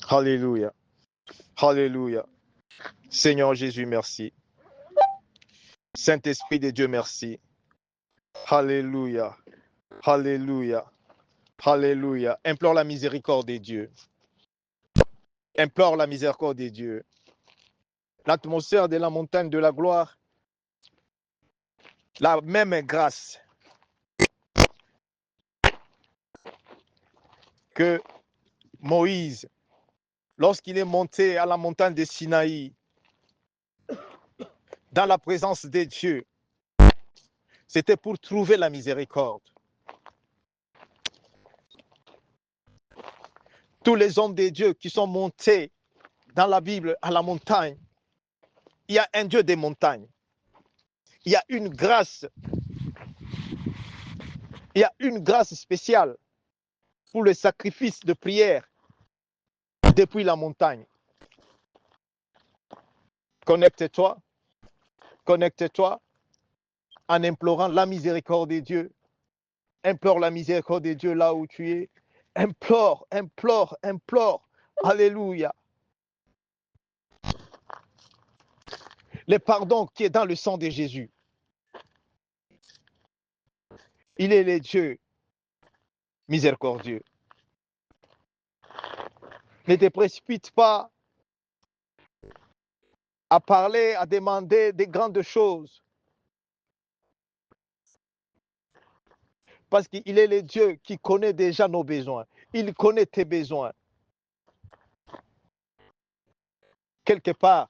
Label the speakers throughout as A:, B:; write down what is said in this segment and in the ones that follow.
A: Alléluia. Alléluia. Seigneur Jésus, merci. Saint-Esprit de Dieu, merci. Alléluia. Alléluia. Alléluia. Implore la miséricorde de Dieu. Implore la miséricorde de Dieu. L'atmosphère de la montagne de la gloire, la même grâce que Moïse, lorsqu'il est monté à la montagne de Sinaï, dans la présence de Dieu, c'était pour trouver la miséricorde. Tous les hommes de Dieu qui sont montés dans la Bible à la montagne, il y a un Dieu des montagnes. Il y a une grâce. Il y a une grâce spéciale pour le sacrifice de prière depuis la montagne. Connecte-toi en implorant la miséricorde de Dieu. Implore la miséricorde de Dieu là où tu es. Implore. Alléluia. Le pardon qui est dans le sang de Jésus. Il est le Dieu miséricordieux. Ne te précipite pas à parler, à demander des grandes choses. Parce qu'il est le Dieu qui connaît déjà nos besoins. Il connaît tes besoins. Quelque part,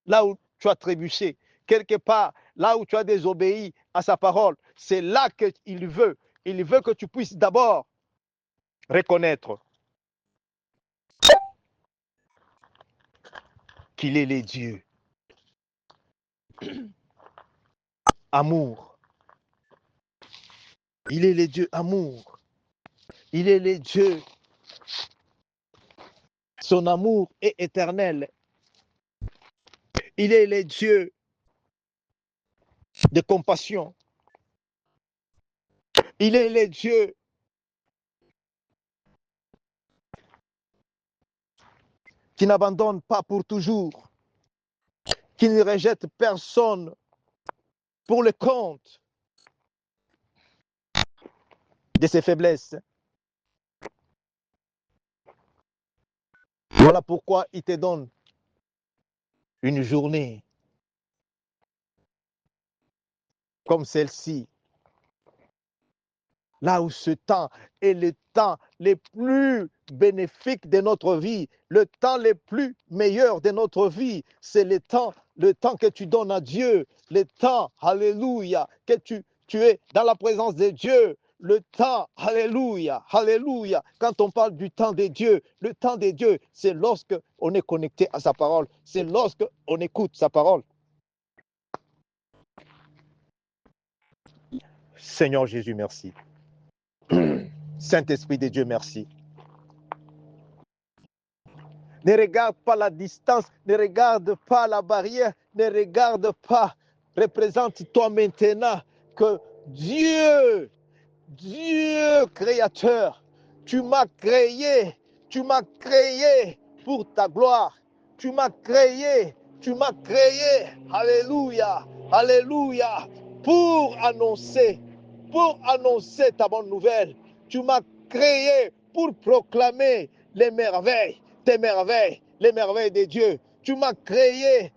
A: là où tu as trébuché, quelque part, là où tu as désobéi à sa parole, c'est là qu'il veut. Il veut que tu puisses d'abord reconnaître qu'il est le Dieu. Amour. Il est le Dieu amour. Il est le Dieu. Son amour est éternel. Il est le Dieu de compassion. Il est le Dieu qui n'abandonne pas pour toujours, qui ne rejette personne pour le compte de ses faiblesses. Voilà pourquoi il te donne une journée comme celle-ci, là où ce temps est le temps le plus bénéfique de notre vie, le temps le plus meilleur de notre vie, c'est le temps que tu donnes à Dieu, le temps, alléluia, que tu es dans la présence de Dieu, le temps, alléluia, alléluia. Quand on parle du temps de Dieu, le temps de Dieu, c'est lorsque on est connecté à sa parole, c'est lorsque on écoute sa parole. Seigneur Jésus, merci. Saint-Esprit de Dieu, merci. Ne regarde pas la distance, ne regarde pas la barrière, ne regarde pas. Représente-toi maintenant que Dieu, créateur, tu m'as créé pour ta gloire. Tu m'as créé, alléluia, alléluia, pour annoncer ta bonne nouvelle. Tu m'as créé pour proclamer les merveilles, tes merveilles, les merveilles de Dieu. Tu m'as créé,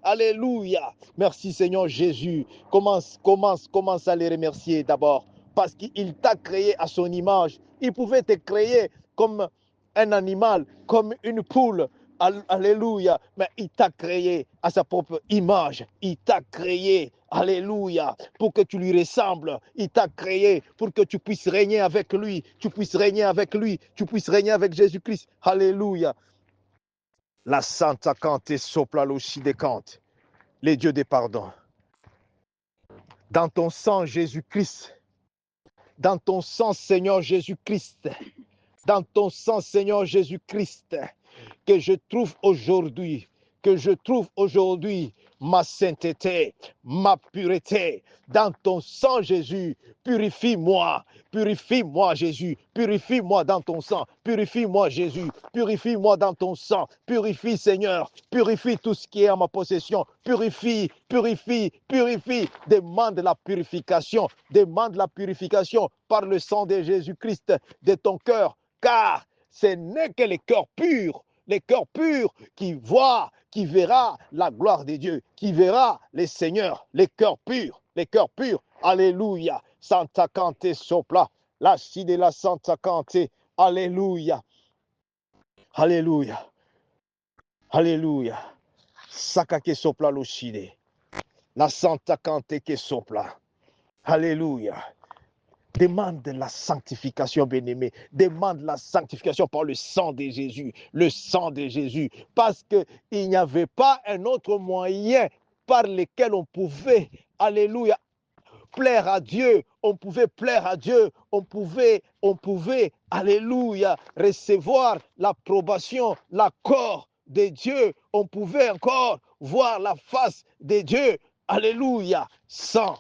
A: alléluia. Merci Seigneur Jésus. Commence à les remercier d'abord, parce qu'il t'a créé à son image. Il pouvait te créer comme un animal, comme une poule. Alléluia. Mais il t'a créé à sa propre image. Il t'a créé, alléluia, pour que tu lui ressembles. Il t'a créé pour que tu puisses régner avec lui. Tu puisses régner avec Jésus-Christ. Alléluia. La Santa Cante sopra l'Occidecante. Les dieux des pardons. Dans ton sang, Jésus-Christ. Dans ton sang, Seigneur Jésus-Christ. Dans ton sang, Seigneur Jésus-Christ. Que je trouve aujourd'hui que je trouve aujourd'hui ma sainteté, ma pureté. Dans ton sang, Jésus, purifie-moi, purifie-moi, Jésus, purifie-moi dans ton sang, purifie-moi, Jésus, purifie-moi dans ton sang, purifie, Seigneur, purifie tout ce qui est en ma possession, purifie, purifie, purifie, demande la purification par le sang de Jésus-Christ de ton cœur, car ce n'est que les cœurs purs qui voient, qui verra la gloire de Dieu, qui verra les seigneurs, les cœurs purs, alléluia, Santa Cante sopla, la side la Santa Cante, alléluia, alléluia, alléluia, Saka que sopla lo side, la Santa Cante que sopla, alléluia. Demande la sanctification, bien-aimé. Demande la sanctification par le sang de Jésus. Le sang de Jésus. Parce qu'il n'y avait pas un autre moyen par lequel on pouvait, alléluia, plaire à Dieu. On pouvait plaire à Dieu. On pouvait, alléluia, recevoir l'approbation, l'accord de Dieu. On pouvait encore voir la face de Dieu. Alléluia. Sans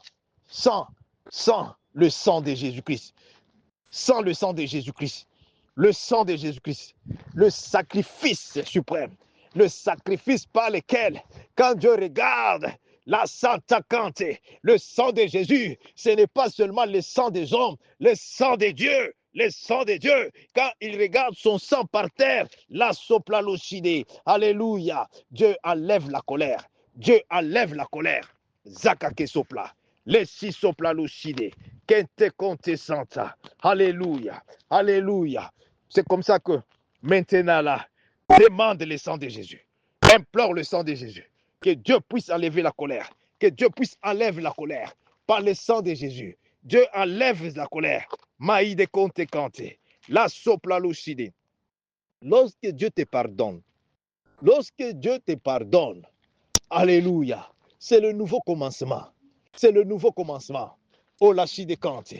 A: le sang de Jésus-Christ. Sans le sang de Jésus-Christ. Le sang de Jésus-Christ. Le sacrifice suprême. Le sacrifice par lequel, quand Dieu regarde la Santa Cante, le sang de Jésus, ce n'est pas seulement le sang des hommes, le sang de Dieu. Le sang de Dieu, quand il regarde son sang par terre, la soplalocide. Alléluia. Dieu enlève la colère. Dieu enlève la colère. Zakake sopla. Les six sopla lucide. Kente conte santa. Alléluia. Alléluia. C'est comme ça que maintenant là, demande le sang de Jésus. Implore le sang de Jésus. Que Dieu puisse enlever la colère. Que Dieu puisse enlever la colère. Par le sang de Jésus. Dieu enlève la colère. Maïde conte cante. La sopla lucide. Lorsque Dieu te pardonne. Alléluia. C'est le nouveau commencement. C'est le nouveau commencement. Oh, la chide cante.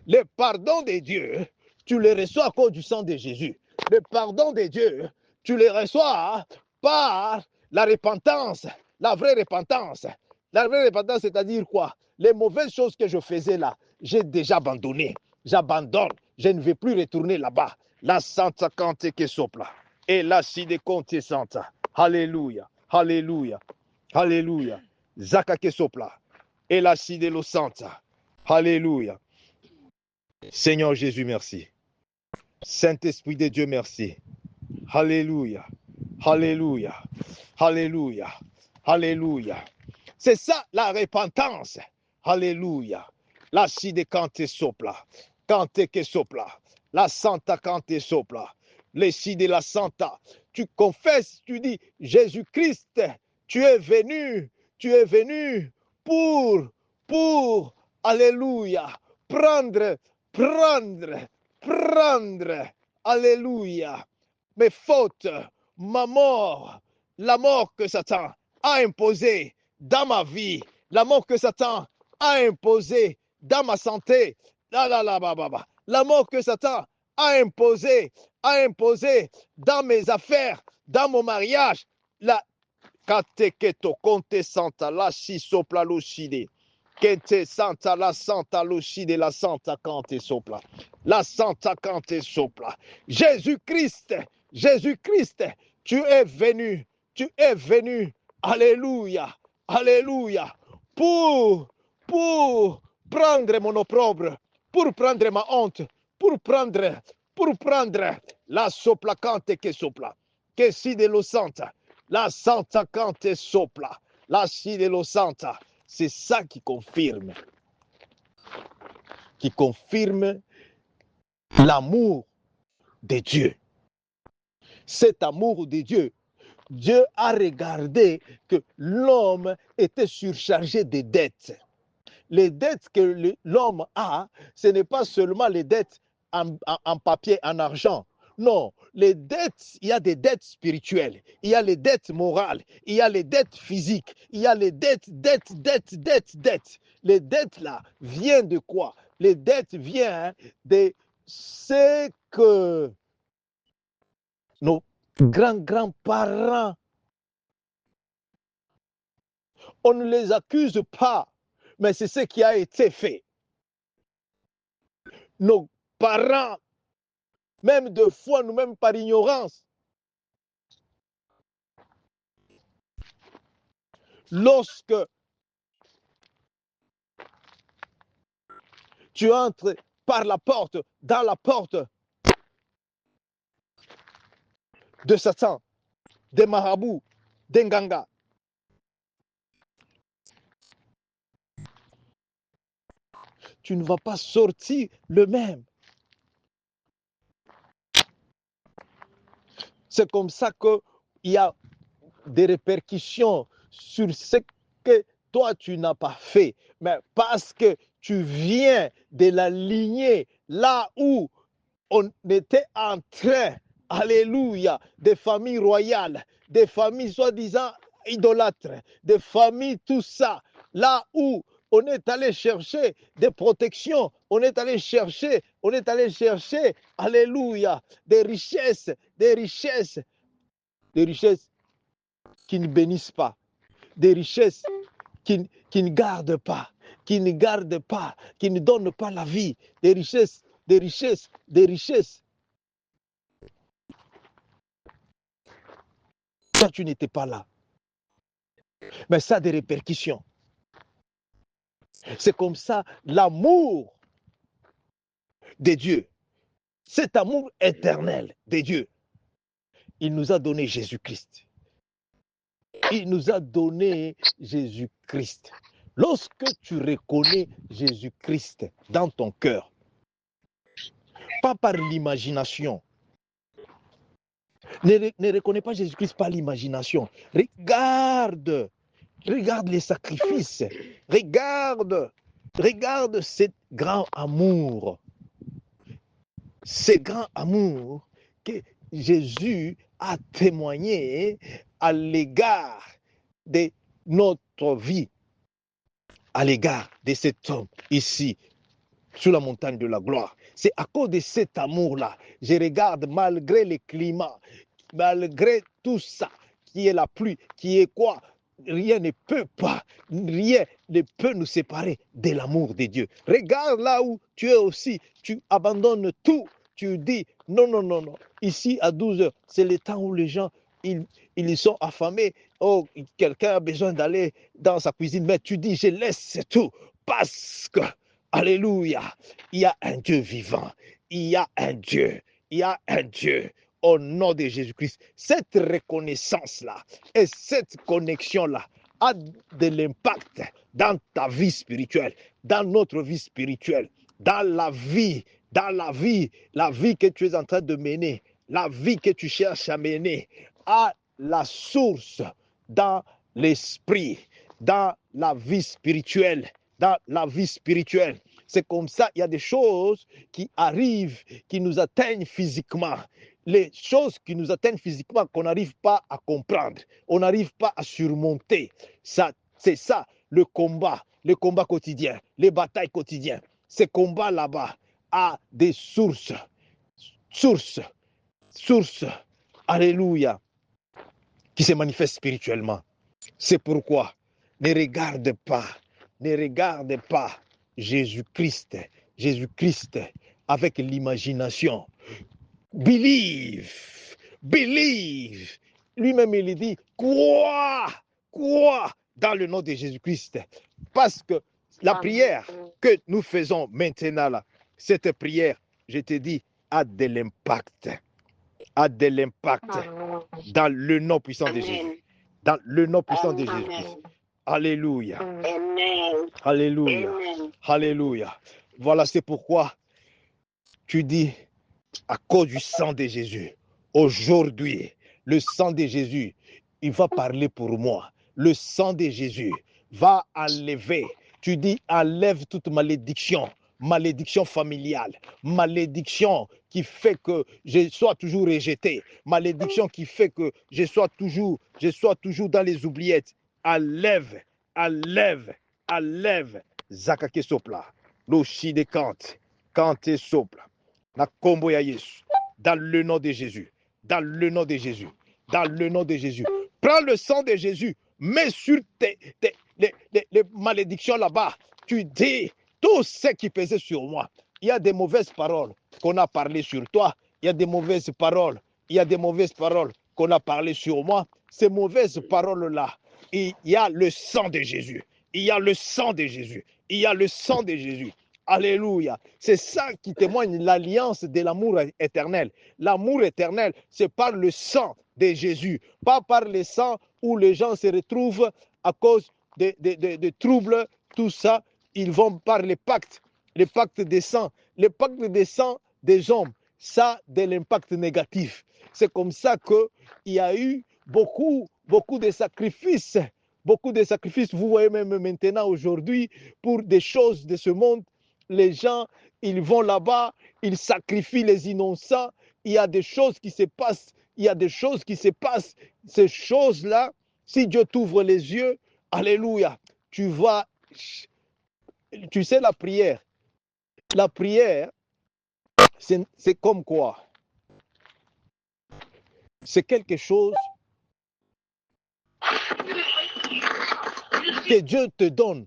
A: Le pardon de Dieu, tu le reçois à cause du sang de Jésus. Le pardon de Dieu, tu le reçois par la repentance, la vraie repentance. La vraie repentance, c'est-à-dire quoi? Les mauvaises choses que je faisais là, j'ai déjà abandonné. J'abandonne. Je ne vais plus retourner là-bas. La Santa Cante que sopla. Et la chide conte santa. Alléluia. Alléluia. Alléluia. Zaka que sopla. Et la side lo santa. Alléluia. Seigneur Jésus, merci. Saint-Esprit de Dieu, merci. Alléluia. Alléluia. Alléluia. Alléluia. C'est ça la repentance. Alléluia. La side cante sopla. Cante que sopla. La santa cante sopla. Les side la santa. Tu confesses, tu dis, Jésus-Christ, tu es venu pour, alléluia, prendre, alléluia, mes fautes, ma mort, la mort que Satan a imposée dans ma vie, la mort que Satan a imposée dans ma santé, la mort que Satan a imposée dans mes affaires, dans mon mariage, la Kateketo conte santa la si sopla lucide. Kente santa lucide la santa cante sopla. La santa cante sopla. Jésus-Christ, tu es venu, alléluia, alléluia, pour prendre mon opprobre, pour prendre ma honte, pour prendre la sopla cante que sopla. Que si de lo santa. La Santa Cante sopla, la side lo Santa, c'est ça qui confirme l'amour de Dieu. Cet amour de Dieu, Dieu a regardé que l'homme était surchargé de dettes. Les dettes que l'homme a, ce n'est pas seulement les dettes en papier, en argent. Non, les dettes, il y a des dettes spirituelles, il y a les dettes morales, il y a les dettes physiques, il y a les dettes. Les dettes là viennent de quoi? Les dettes viennent de ce que nos grands-grands-parents On ne les accuse pas, mais c'est ce qui a été fait. Nos parents, même de fois, nous-mêmes par ignorance, lorsque tu entres par la porte, dans la porte de Satan, des marabouts, des Nganga, tu ne vas pas sortir le même. C'est comme ça qu'il y a des répercussions sur ce que toi tu n'as pas fait, mais parce que tu viens de la lignée là où on était en train, alléluia, des familles royales, des familles soi-disant idolâtres, des familles tout ça, là où on est allé chercher des protections, on est allé chercher, alléluia, des richesses qui ne bénissent pas, des richesses qui ne gardent pas, qui ne donnent pas la vie, des richesses. Toi, tu n'étais pas là. Mais ça a des répercussions. C'est comme ça, l'amour de Dieu, cet amour éternel de Dieu, il nous a donné Jésus-Christ. Il nous a donné Jésus-Christ. Lorsque tu reconnais Jésus-Christ dans ton cœur, pas par l'imagination, ne reconnais pas Jésus-Christ par l'imagination. Regarde les sacrifices. Regarde ce grand amour. Ce grand amour que Jésus a témoigné à l'égard de notre vie, à l'égard de cet homme ici, sur la montagne de la gloire. C'est à cause de cet amour-là, je regarde malgré les climats, malgré tout ça, qui est la pluie, qui est quoi, rien ne peut nous séparer de l'amour de Dieu. Regarde là où tu es aussi, tu abandonnes tout, tu dis non, ici à 12 heures, c'est le temps où les gens, ils sont affamés, oh, quelqu'un a besoin d'aller dans sa cuisine, mais tu dis je laisse tout, parce que, alléluia, il y a un Dieu vivant, il y a un Dieu, au nom de Jésus-Christ. Cette reconnaissance-là et cette connexion-là a de l'impact dans ta vie spirituelle, dans notre vie spirituelle, dans la vie que tu es en train de mener, la vie que tu cherches à mener, à la source dans l'esprit, dans la vie spirituelle, C'est comme ça, il y a des choses qui arrivent, qui nous atteignent physiquement. Les choses qui nous atteignent physiquement qu'on n'arrive pas à comprendre, on n'arrive pas à surmonter. Ça, c'est ça, le combat quotidien, les batailles quotidiennes. Ces combats là-bas a des sources, alléluia, qui se manifestent spirituellement. C'est pourquoi ne regarde pas Jésus-Christ avec l'imagination. Believe. Lui-même, il dit, crois dans le nom de Jésus-Christ. Parce que la prière que nous faisons maintenant, là, cette prière, je te dis, a de l'impact. Dans le nom puissant de Jésus. Dans le nom puissant de Jésus-Christ. Alléluia. Alléluia. Voilà, c'est pourquoi tu dis, à cause du sang de Jésus, aujourd'hui, le sang de Jésus, il va parler pour moi. Le sang de Jésus va enlever. Tu dis, enlève toute malédiction familiale, malédiction qui fait que je sois toujours rejeté, malédiction qui fait que je sois toujours dans les oubliettes. Enlève. Zakake sopla. Loshi de kante sopla. Na kombo ya Yesu. Dans le nom de Jésus. Prends le sang de Jésus. Mets sur les malédictions là-bas. Tu dis tout ce qui pesait sur moi. Il y a des mauvaises paroles qu'on a parlé sur toi. Il y a des mauvaises paroles. Il y a des mauvaises paroles qu'on a parlé sur moi. Ces mauvaises paroles-là, il y a le sang de Jésus. Il y a le sang de Jésus. Il y a le sang de Jésus. Alléluia. C'est ça qui témoigne l'alliance de l'amour éternel. L'amour éternel, c'est par le sang de Jésus, pas par le sang où les gens se retrouvent à cause de troubles, tout ça. Ils vont par les pactes des sangs. Les pactes des sangs des hommes, ça a de l'impact négatif. C'est comme ça qu'il y a eu beaucoup de sacrifices. Beaucoup de sacrifices, vous voyez même maintenant aujourd'hui, pour des choses de ce monde, les gens, ils vont là-bas, ils sacrifient les innocents, il y a des choses qui se passent, il y a des choses qui se passent. Ces choses-là, si Dieu t'ouvre les yeux, alléluia, tu vas, tu sais la prière, c'est comme quoi? C'est quelque chose que Dieu te donne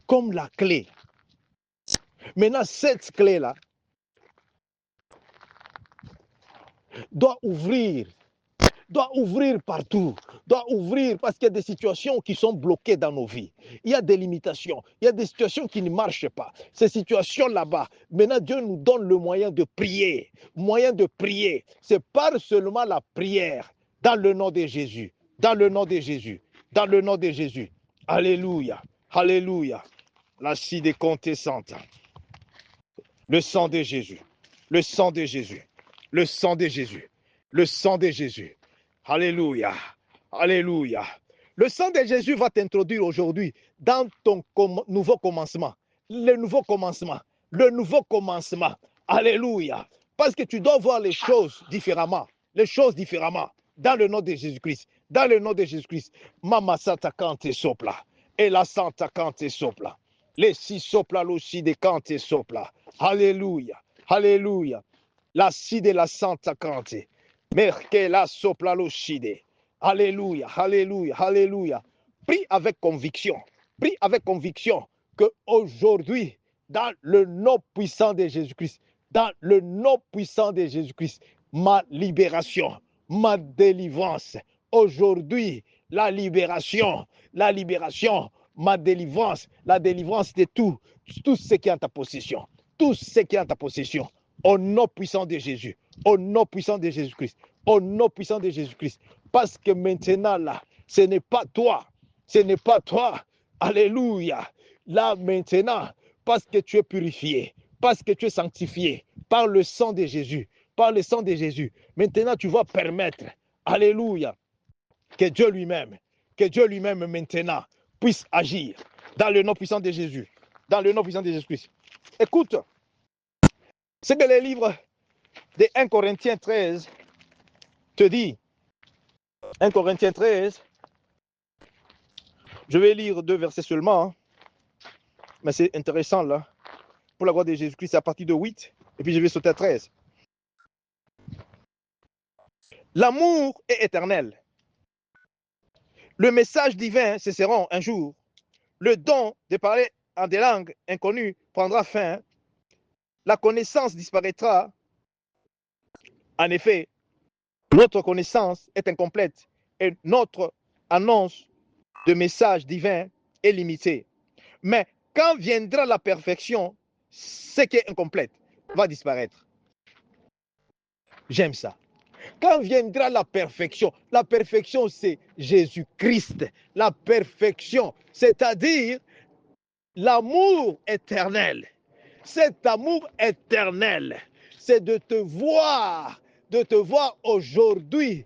A: comme la clé. Maintenant, cette clé-là doit ouvrir partout, doit ouvrir parce qu'il y a des situations qui sont bloquées dans nos vies. Il y a des limitations, il y a des situations qui ne marchent pas. Ces situations là-bas, maintenant Dieu nous donne le moyen de prier. C'est par seulement la prière dans le nom de Jésus, dans le nom de Jésus, dans le nom de Jésus. Alléluia, alléluia. La cide contestante. Le sang de Jésus, le sang de Jésus, le sang de Jésus, le sang de Jésus. Alléluia, alléluia. Le sang de Jésus va t'introduire aujourd'hui dans ton nouveau commencement. Le nouveau commencement, le nouveau commencement. Alléluia. Parce que tu dois voir les choses différemment, dans le nom de Jésus-Christ, dans le nom de Jésus-Christ. Mama sata kante sopla, et la santa kante sopla. Les six sopla l'ossi de kante sopla. Alléluia, alléluia. La si de la santa kante. Merke la sopla l'oside. Alléluia, alléluia, alléluia. Prie avec conviction que aujourd'hui, dans le nom puissant de Jésus-Christ, ma libération, ma délivrance. Aujourd'hui, la libération, ma délivrance, la délivrance de tout ce qui est en ta possession. Tout ce qui est en ta possession. Au nom puissant de Jésus. Au nom puissant de Jésus-Christ. Au nom puissant de Jésus-Christ. Parce que maintenant, là, ce n'est pas toi. Alléluia. Là, maintenant, parce que tu es purifié, parce que tu es sanctifié par le sang de Jésus. Maintenant, tu vas permettre, alléluia, que Dieu lui-même maintenant puisse agir dans le nom puissant de Jésus. Dans le nom puissant de Jésus-Christ. Écoute, ce que le livre de 1 Corinthiens 13 te dit. 1 Corinthiens 13, je vais lire 2 versets seulement, mais c'est intéressant là. Pour la gloire de Jésus-Christ, c'est à partir de 8, et puis je vais sauter à 13. L'amour est éternel. Le message divin cessera un jour. Le don de parler en des langues inconnues prendra fin. La connaissance disparaîtra. En effet, notre connaissance est incomplète et notre annonce de message divin est limitée. Mais quand viendra la perfection, ce qui est incomplète va disparaître. J'aime ça. Quand viendra la perfection c'est Jésus-Christ. La perfection, c'est-à-dire l'amour éternel. Cet amour éternel, c'est de te voir aujourd'hui,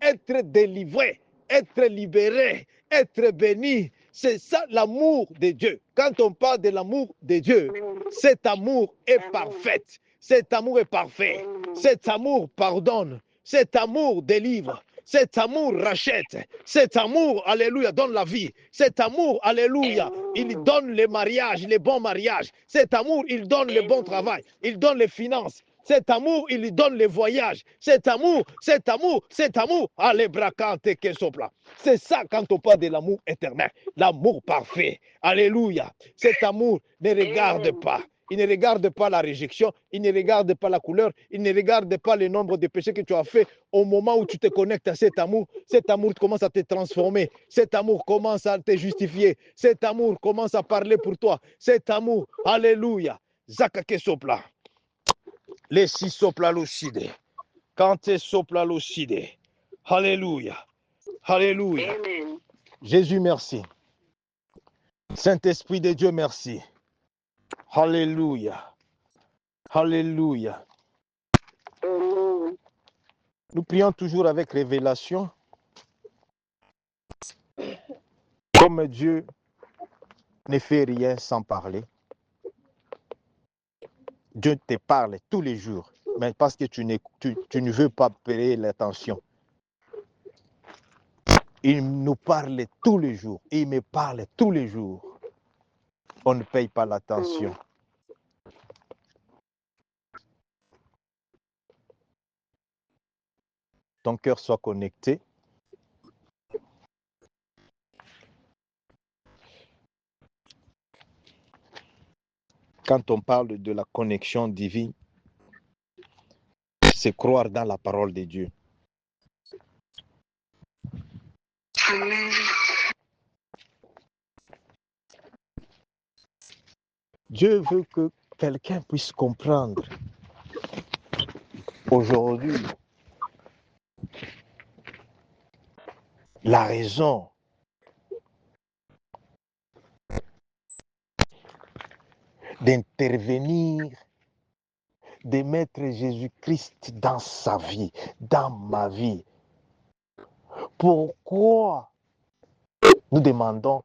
A: être délivré, être libéré, être béni. C'est ça l'amour de Dieu. Quand on parle de l'amour de Dieu, cet amour est parfait. Cet amour est parfait. Cet amour pardonne. Cet amour délivre. Cet amour rachète. Cet amour, alléluia, donne la vie. Cet amour, alléluia, il donne les mariages, les bons mariages. Cet amour, il donne le bon travail. Il donne les finances. Cet amour, il lui donne les voyages. Cet amour. Allez, bracante que sopla. C'est ça quand on parle de l'amour éternel. L'amour parfait. Alléluia. Cet amour ne regarde pas. Il ne regarde pas la réjection, il ne regarde pas la couleur, il ne regarde pas le nombre de péchés que tu as fait. Au moment où tu te connectes à cet amour commence à te transformer. Cet amour commence à te justifier. Cet amour commence à parler pour toi. Cet amour, alléluia. Zakake sopla. Les six sopla lucide. Quand tu sopla lucide. Alléluia. Alléluia.
B: Amen.
A: Jésus, merci. Saint-Esprit de Dieu, merci. Alléluia. Alléluia.
B: Amen.
A: Nous prions toujours avec révélation. Comme Dieu ne fait rien sans parler. Dieu te parle tous les jours, mais parce que tu ne veux pas payer l'attention. Il nous parle tous les jours. Il me parle tous les jours. On ne paye pas l'attention. Ton cœur soit connecté. Quand on parle de la connexion divine, c'est croire dans la parole de Dieu.
B: Amen.
A: Dieu veut que quelqu'un puisse comprendre aujourd'hui la raison d'intervenir, de mettre Jésus-Christ dans sa vie, dans ma vie. Pourquoi nous demandons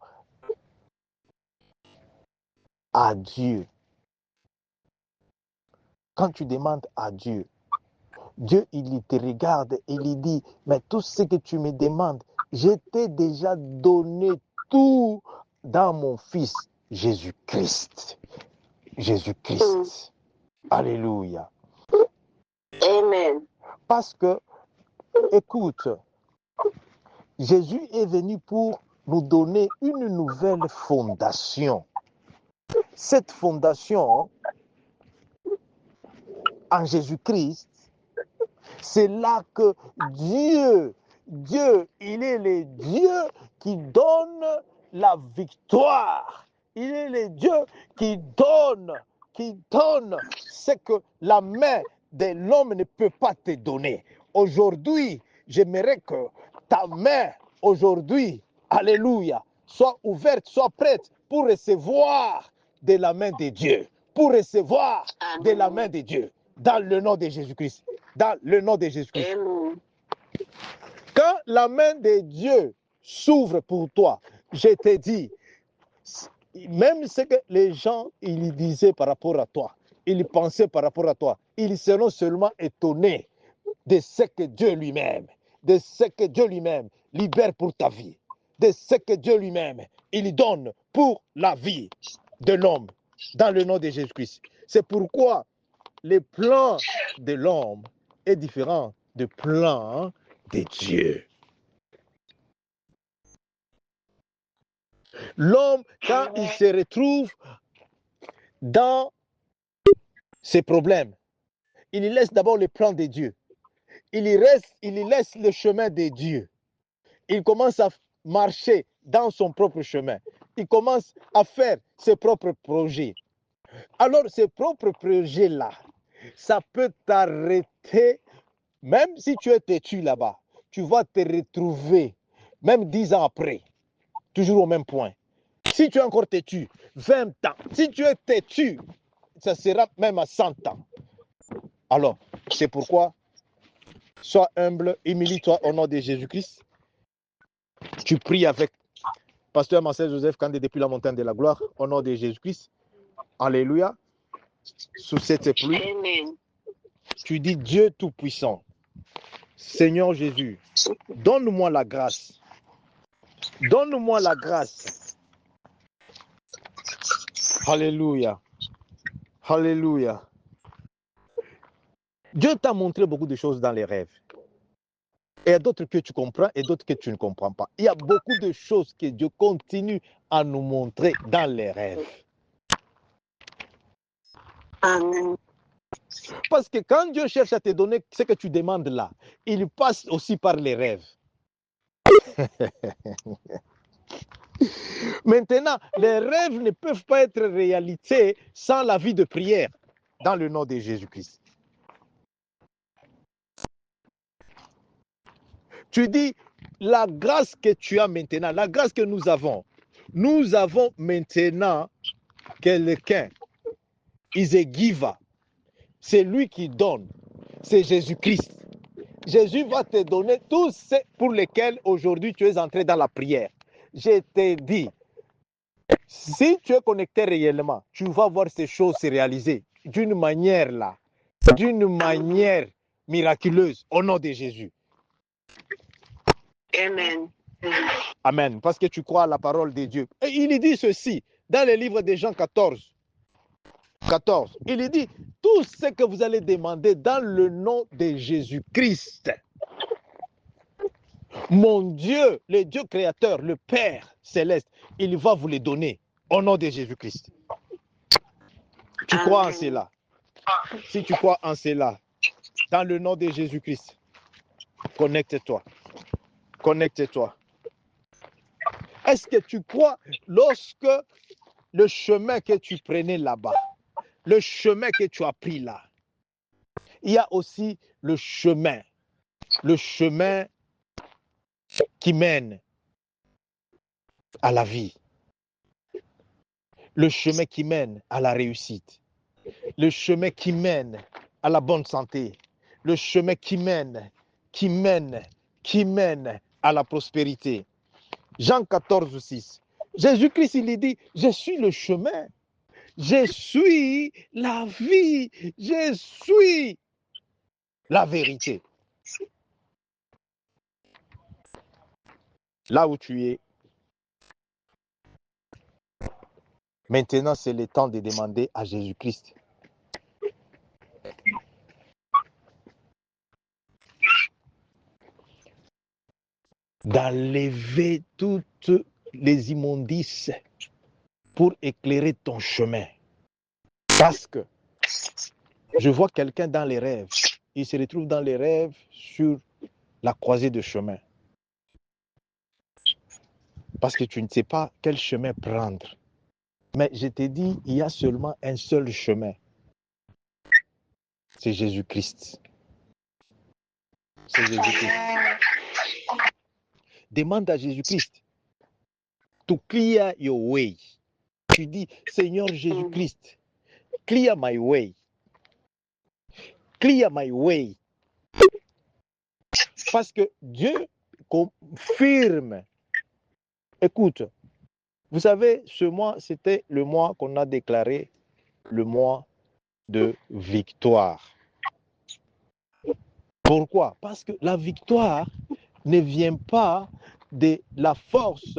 A: à Dieu? Quand tu demandes à Dieu, Dieu, il te regarde et il dit, mais tout ce que tu me demandes, je t'ai déjà donné tout dans mon Fils Jésus-Christ. Jésus-Christ. Alléluia.
B: Amen.
A: Parce que, écoute, Jésus est venu pour nous donner une nouvelle fondation. Cette fondation, en Jésus-Christ, c'est là que Dieu, il est le Dieu qui donne la victoire. Il est le Dieu qui donne ce que la main de l'homme ne peut pas te donner. Aujourd'hui, j'aimerais que ta main, aujourd'hui, alléluia, soit ouverte, soit prête pour recevoir de la main de Dieu. Pour recevoir de la main de Dieu. Dans le nom de Jésus-Christ. Dans le nom de Jésus-Christ.
B: Amen.
A: Quand la main de Dieu s'ouvre pour toi, je te dis, même ce que les gens ils disaient par rapport à toi, ils pensaient par rapport à toi, ils seront seulement étonnés de ce que Dieu lui-même, libère pour ta vie, de ce que Dieu lui-même, il donne pour la vie de l'homme, dans le nom de Jésus-Christ. C'est pourquoi le plan de l'homme est différent du plan de Dieu. L'homme, quand il se retrouve dans ses problèmes, il laisse d'abord le plan de Dieu. Il laisse le chemin de Dieu. Il commence à marcher dans son propre chemin. Il commence à faire ses propres projets. Alors, ces propres projets-là, ça peut t'arrêter, même si tu es têtu là-bas, tu vas te retrouver, même 10 ans après, toujours au même point. Si tu es encore têtu, 20 ans, si tu es têtu, ça sera même à 100 ans. Alors, c'est pourquoi, sois humble, humilie-toi au nom de Jésus-Christ. Tu pries avec Pasteur Marcel Joseph Kandé depuis la montagne de la gloire, au nom de Jésus-Christ. Alléluia. Sous cette pluie,
B: Amen.
A: tu dis Dieu Tout-Puissant, Seigneur Jésus, donne-moi la grâce. Donne-moi la grâce. Alléluia. Alléluia. Dieu t'a montré beaucoup de choses dans les rêves. Et il y a d'autres que tu comprends et d'autres que tu ne comprends pas. Il y a beaucoup de choses que Dieu continue à nous montrer dans les rêves.
B: Amen.
A: Parce que quand Dieu cherche à te donner ce que tu demandes là, il passe aussi par les rêves. Maintenant, les rêves ne peuvent pas être réalisés sans la vie de prière dans le nom de Jésus-Christ. Tu dis, la grâce que tu as maintenant, la grâce que nous avons maintenant quelqu'un, is a giver. C'est lui qui donne, c'est Jésus-Christ. Jésus va te donner tout ce pour lesquels aujourd'hui tu es entré dans la prière. Je t'ai dit, si tu es connecté réellement, tu vas voir ces choses se réaliser d'une manière là, d'une manière miraculeuse, au nom de Jésus.
B: Amen.
A: Amen. Parce que tu crois à la parole de Dieu. Et il dit ceci dans le livre de Jean 14. Il dit, tout ce que vous allez demander dans le nom de Jésus-Christ, mon Dieu, le Dieu créateur, le Père céleste, il va vous les donner au nom de Jésus-Christ. Tu crois en cela? Si tu crois en cela, dans le nom de Jésus-Christ, connecte-toi. Connecte-toi. Est-ce que tu crois lorsque le chemin que tu prenais là-bas, le chemin que tu as pris là, il y a aussi le chemin qui mène à la vie, le chemin qui mène à la réussite, le chemin qui mène à la bonne santé, le chemin qui mène à la prospérité. Jean 14, 6. Jésus-Christ, il dit, je suis le chemin, je suis la vie, je suis la vérité. Là où tu es, maintenant c'est le temps de demander à Jésus-Christ d'enlever toutes les immondices pour éclairer ton chemin. Parce que je vois quelqu'un dans les rêves. Il se retrouve dans les rêves sur la croisée de chemin. Parce que tu ne sais pas quel chemin prendre. Mais je t'ai dit, il y a seulement un seul chemin. C'est Jésus-Christ. C'est Jésus-Christ. Demande à Jésus-Christ to clear your way. Tu dis, Seigneur Jésus-Christ, clear my way. Clear my way. Parce que Dieu confirme. Écoute, vous savez, ce mois, c'était le mois qu'on a déclaré le mois de victoire. Pourquoi? Parce que la victoire ne vient pas de la force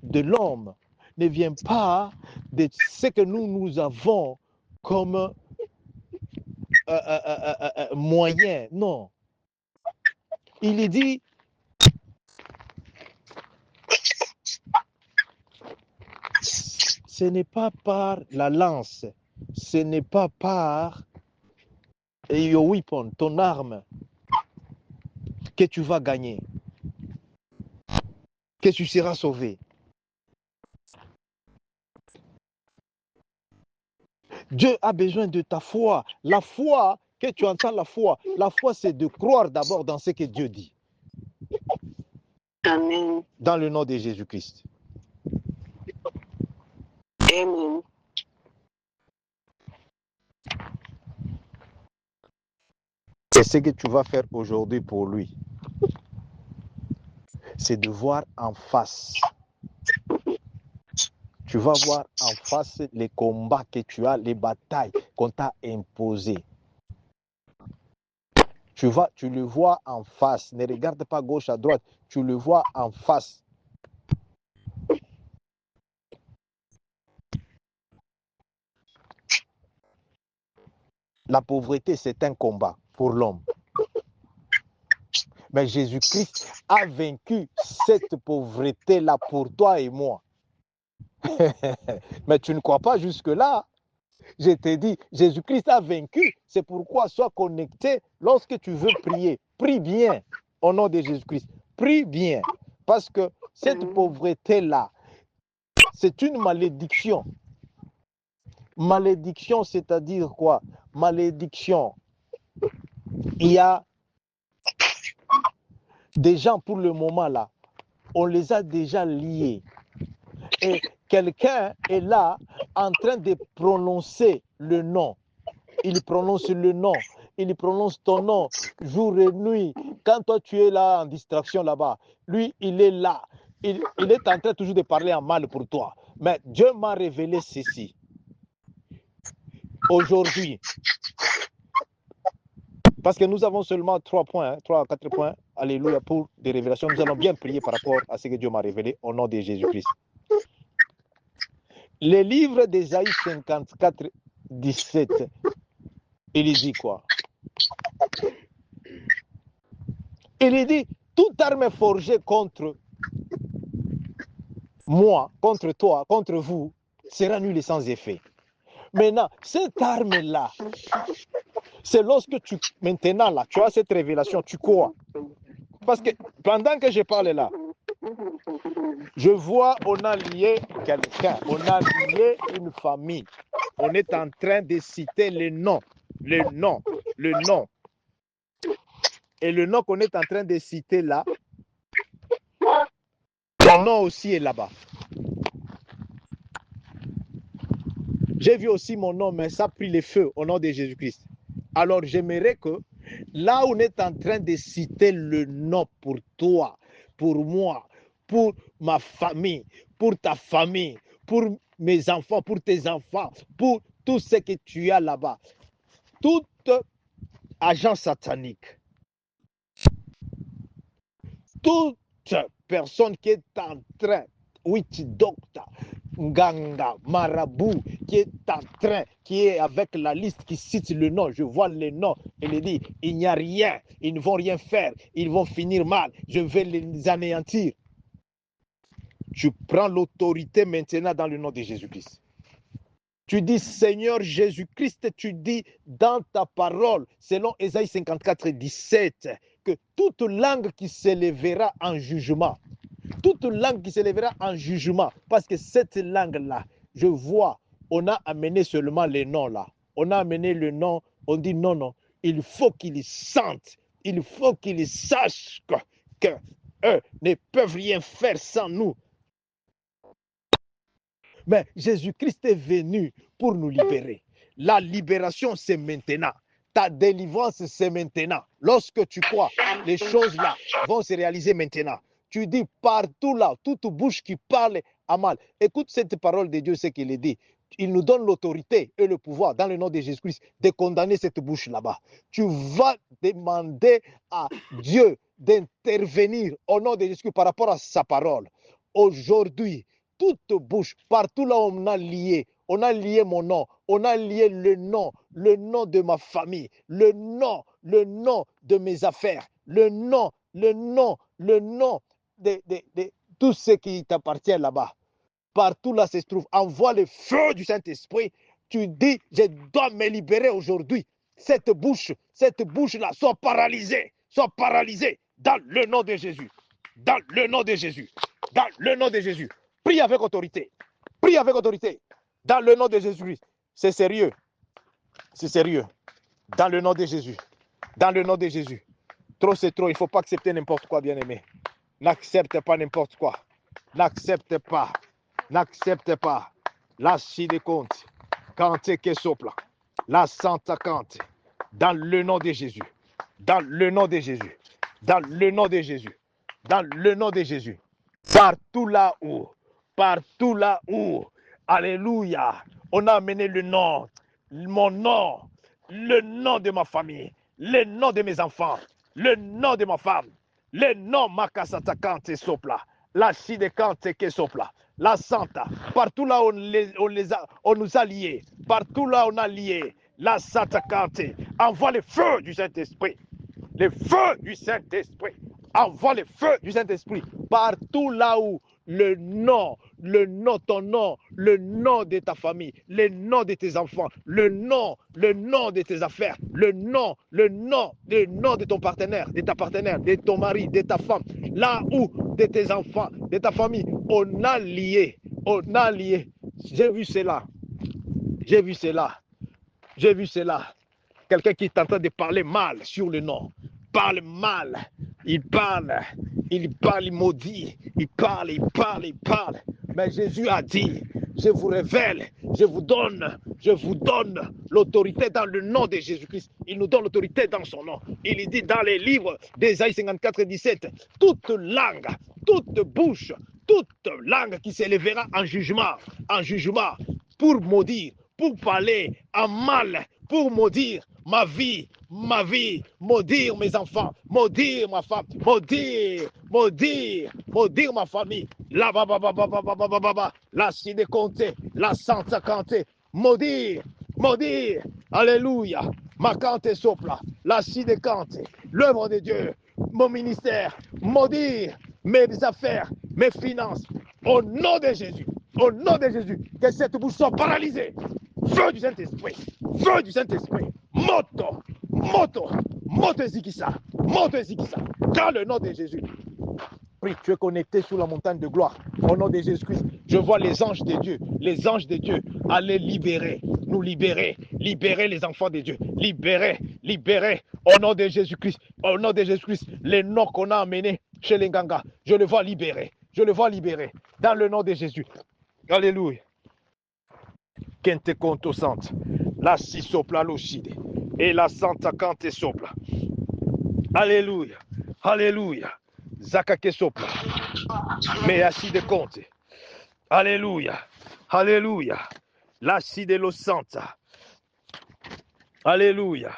A: de l'homme, ne vient pas de ce que nous avons comme moyen. Non. Il dit, ce n'est pas par la lance, ce n'est pas par your weapon, ton arme, que tu vas gagner, que tu seras sauvé. Dieu a besoin de ta foi. La foi, que tu entends la foi c'est de croire d'abord dans ce que Dieu dit.
B: Amen.
A: Dans le nom de Jésus-Christ.
B: Amen.
A: Et ce que tu vas faire aujourd'hui pour lui, c'est de voir en face. Tu vas voir en face les combats que tu as, les batailles qu'on t'a imposées. Tu le vois en face. Ne regarde pas gauche à droite. Tu le vois en face. La pauvreté, c'est un combat. pour l'homme. Mais Jésus-Christ a vaincu cette pauvreté-là pour toi et moi. Mais tu ne crois pas jusque-là. Je t'ai dit, Jésus-Christ a vaincu. C'est pourquoi sois connecté lorsque tu veux prier. Prie bien au nom de Jésus-Christ. Prie bien. Parce que cette pauvreté-là, c'est une malédiction. Malédiction, c'est-à-dire quoi? Malédiction. Il y a des gens pour le moment là, on les a déjà liés. Et quelqu'un est là en train de prononcer le nom. Il prononce le nom. Il prononce ton nom jour et nuit. Quand toi tu es là en distraction là-bas, lui il est là. Il est en train toujours de parler en mal pour toi. Mais Dieu m'a révélé ceci. Aujourd'hui, parce que nous avons seulement 3 points, 3 à 4 points, alléluia, pour des révélations. Nous allons bien prier par rapport à ce que Dieu m'a révélé au nom de Jésus-Christ. Le livre d'Ésaïe 54, 17, il dit quoi? Il dit, toute arme forgée contre moi, contre toi, contre vous, sera nulle et sans effet. Maintenant, cette arme-là, c'est lorsque tu, maintenant là, tu as cette révélation, tu crois. Parce que pendant que je parle là, je vois, on a lié quelqu'un, on a lié une famille. On est en train de citer le nom, le nom, le nom. Et le nom qu'on est en train de citer là, ton nom aussi est là-bas. J'ai vu aussi mon nom, mais ça a pris le feu au nom de Jésus-Christ. Alors j'aimerais que là où on est en train de citer le nom pour toi, pour moi, pour ma famille, pour ta famille, pour mes enfants, pour tes enfants, pour tout ce que tu as là-bas, toute agent satanique, toute personne qui est en train, witch doctor, Nganga, marabout, qui est en train, qui est avec la liste, qui cite le nom, je vois le nom, et il dit, il n'y a rien, ils ne vont rien faire, ils vont finir mal, je vais les anéantir. Tu prends l'autorité maintenant dans le nom de Jésus-Christ. Tu dis, Seigneur Jésus-Christ, tu dis dans ta parole, selon Ésaïe 54, 17, que toute langue qui s'élèvera en jugement, toute langue qui s'élèvera en jugement, parce que cette langue-là, je vois, on a amené seulement les noms là. On a amené le nom, on dit non, non, il faut qu'ils sentent, il faut qu'ils sachent que eux ne peuvent rien faire sans nous. Mais Jésus-Christ est venu pour nous libérer. La libération, c'est maintenant. Ta délivrance, c'est maintenant. Lorsque tu crois, les choses là vont se réaliser maintenant. Tu dis partout là, toute bouche qui parle à mal. Écoute cette parole de Dieu, ce qu'il dit. Il nous donne l'autorité et le pouvoir dans le nom de Jésus-Christ de condamner cette bouche là-bas. Tu vas demander à Dieu d'intervenir au nom de Jésus-Christ par rapport à sa parole. Aujourd'hui, toute bouche, partout là où on a lié mon nom, on a lié le nom de ma famille, le nom de mes affaires, le nom de tout ce qui t'appartient là-bas. Partout là se trouve, envoie le feu du Saint-Esprit. Tu dis, je dois me libérer aujourd'hui. Cette bouche-là soit paralysée dans le nom de Jésus. Dans le nom de Jésus. Dans le nom de Jésus. Prie avec autorité. Prie avec autorité. Dans le nom de Jésus. C'est sérieux. C'est sérieux. Dans le nom de Jésus. Dans le nom de Jésus. Trop, c'est trop. Il ne faut pas accepter n'importe quoi, bien-aimé. N'accepte pas n'importe quoi. N'accepte pas. N'accepte pas. La scie de compte. Cante que sopla. La santa cante. Dans le nom de Jésus. Dans le nom de Jésus. Dans le nom de Jésus. Dans le nom de Jésus. Partout là où, alléluia, on a amené le nom, mon nom, le nom de ma famille, le nom de mes enfants, le nom de ma femme, le nom Makasata Kante Sopla, la Chide Kante Ke Sopla, la Santa, partout là on nous a liés, partout là on a lié la Satakante. Envoie le feu du Saint-Esprit. Le feu du Saint-Esprit. Envoie le feu du Saint-Esprit. Partout là où le nom, ton nom, le nom de ta famille, le nom de tes enfants, le nom de tes affaires, le nom de ton partenaire, de ta partenaire, de ton mari, de ta femme, là où de tes enfants, de ta famille, on a lié. J'ai vu cela. Quelqu'un qui est en train de parler mal sur le nom. Parle mal. Il maudit. Il parle. Mais Jésus a dit, je vous révèle, je vous donne l'autorité dans le nom de Jésus-Christ. Il nous donne l'autorité dans son nom. Il dit dans les livres d'Ésaïe 54 et 17, toute langue, toute bouche, toute langue qui s'élèvera en jugement, pour maudire, pour parler en mal, pour maudire ma vie, maudire mes enfants, maudire ma femme, maudire ma famille, la Cide Comté, la Santa Comté, maudire, alléluia, ma Comté Sopla, la Cide Comté, l'œuvre de Dieu, mon ministère, maudire mes affaires, mes finances, au nom de Jésus, que cette bouche soit paralysée. Feu du Saint-Esprit, moto Zikisa, dans le nom de Jésus. Oui, tu es connecté sous la montagne de gloire, au nom de Jésus-Christ. Je vois les anges de Dieu aller nous libérer les enfants de Dieu, libérer, au nom de Jésus-Christ, les noms qu'on a amenés chez les Nganga, je le vois libérer, dans le nom de Jésus. Alléluia. Kente Konto Sante, la si sopla l'oshide, et la Santa Kante sopla. Alléluia. Zakake sopla, mais assis de compte. Alléluia. La si de lo Santa. Alléluia.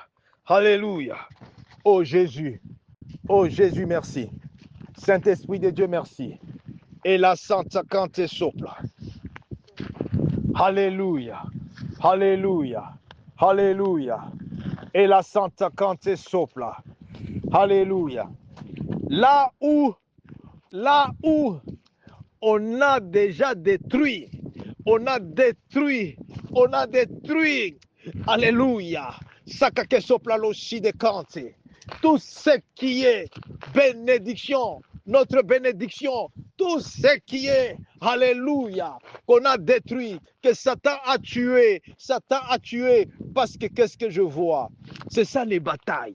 A: Oh Jésus, merci. Saint-Esprit de Dieu, merci. Et la Santa Kante sopla. Alléluia. Et la Santa Kante sopla. Alléluia. Là où on a déjà détruit. Alléluia. Sakake sopla loshi de Kante. Tout ce qui est bénédiction, notre bénédiction, tout ce qui est, alléluia, qu'on a détruit, que Satan a tué, parce que qu'est-ce que je vois? C'est ça les batailles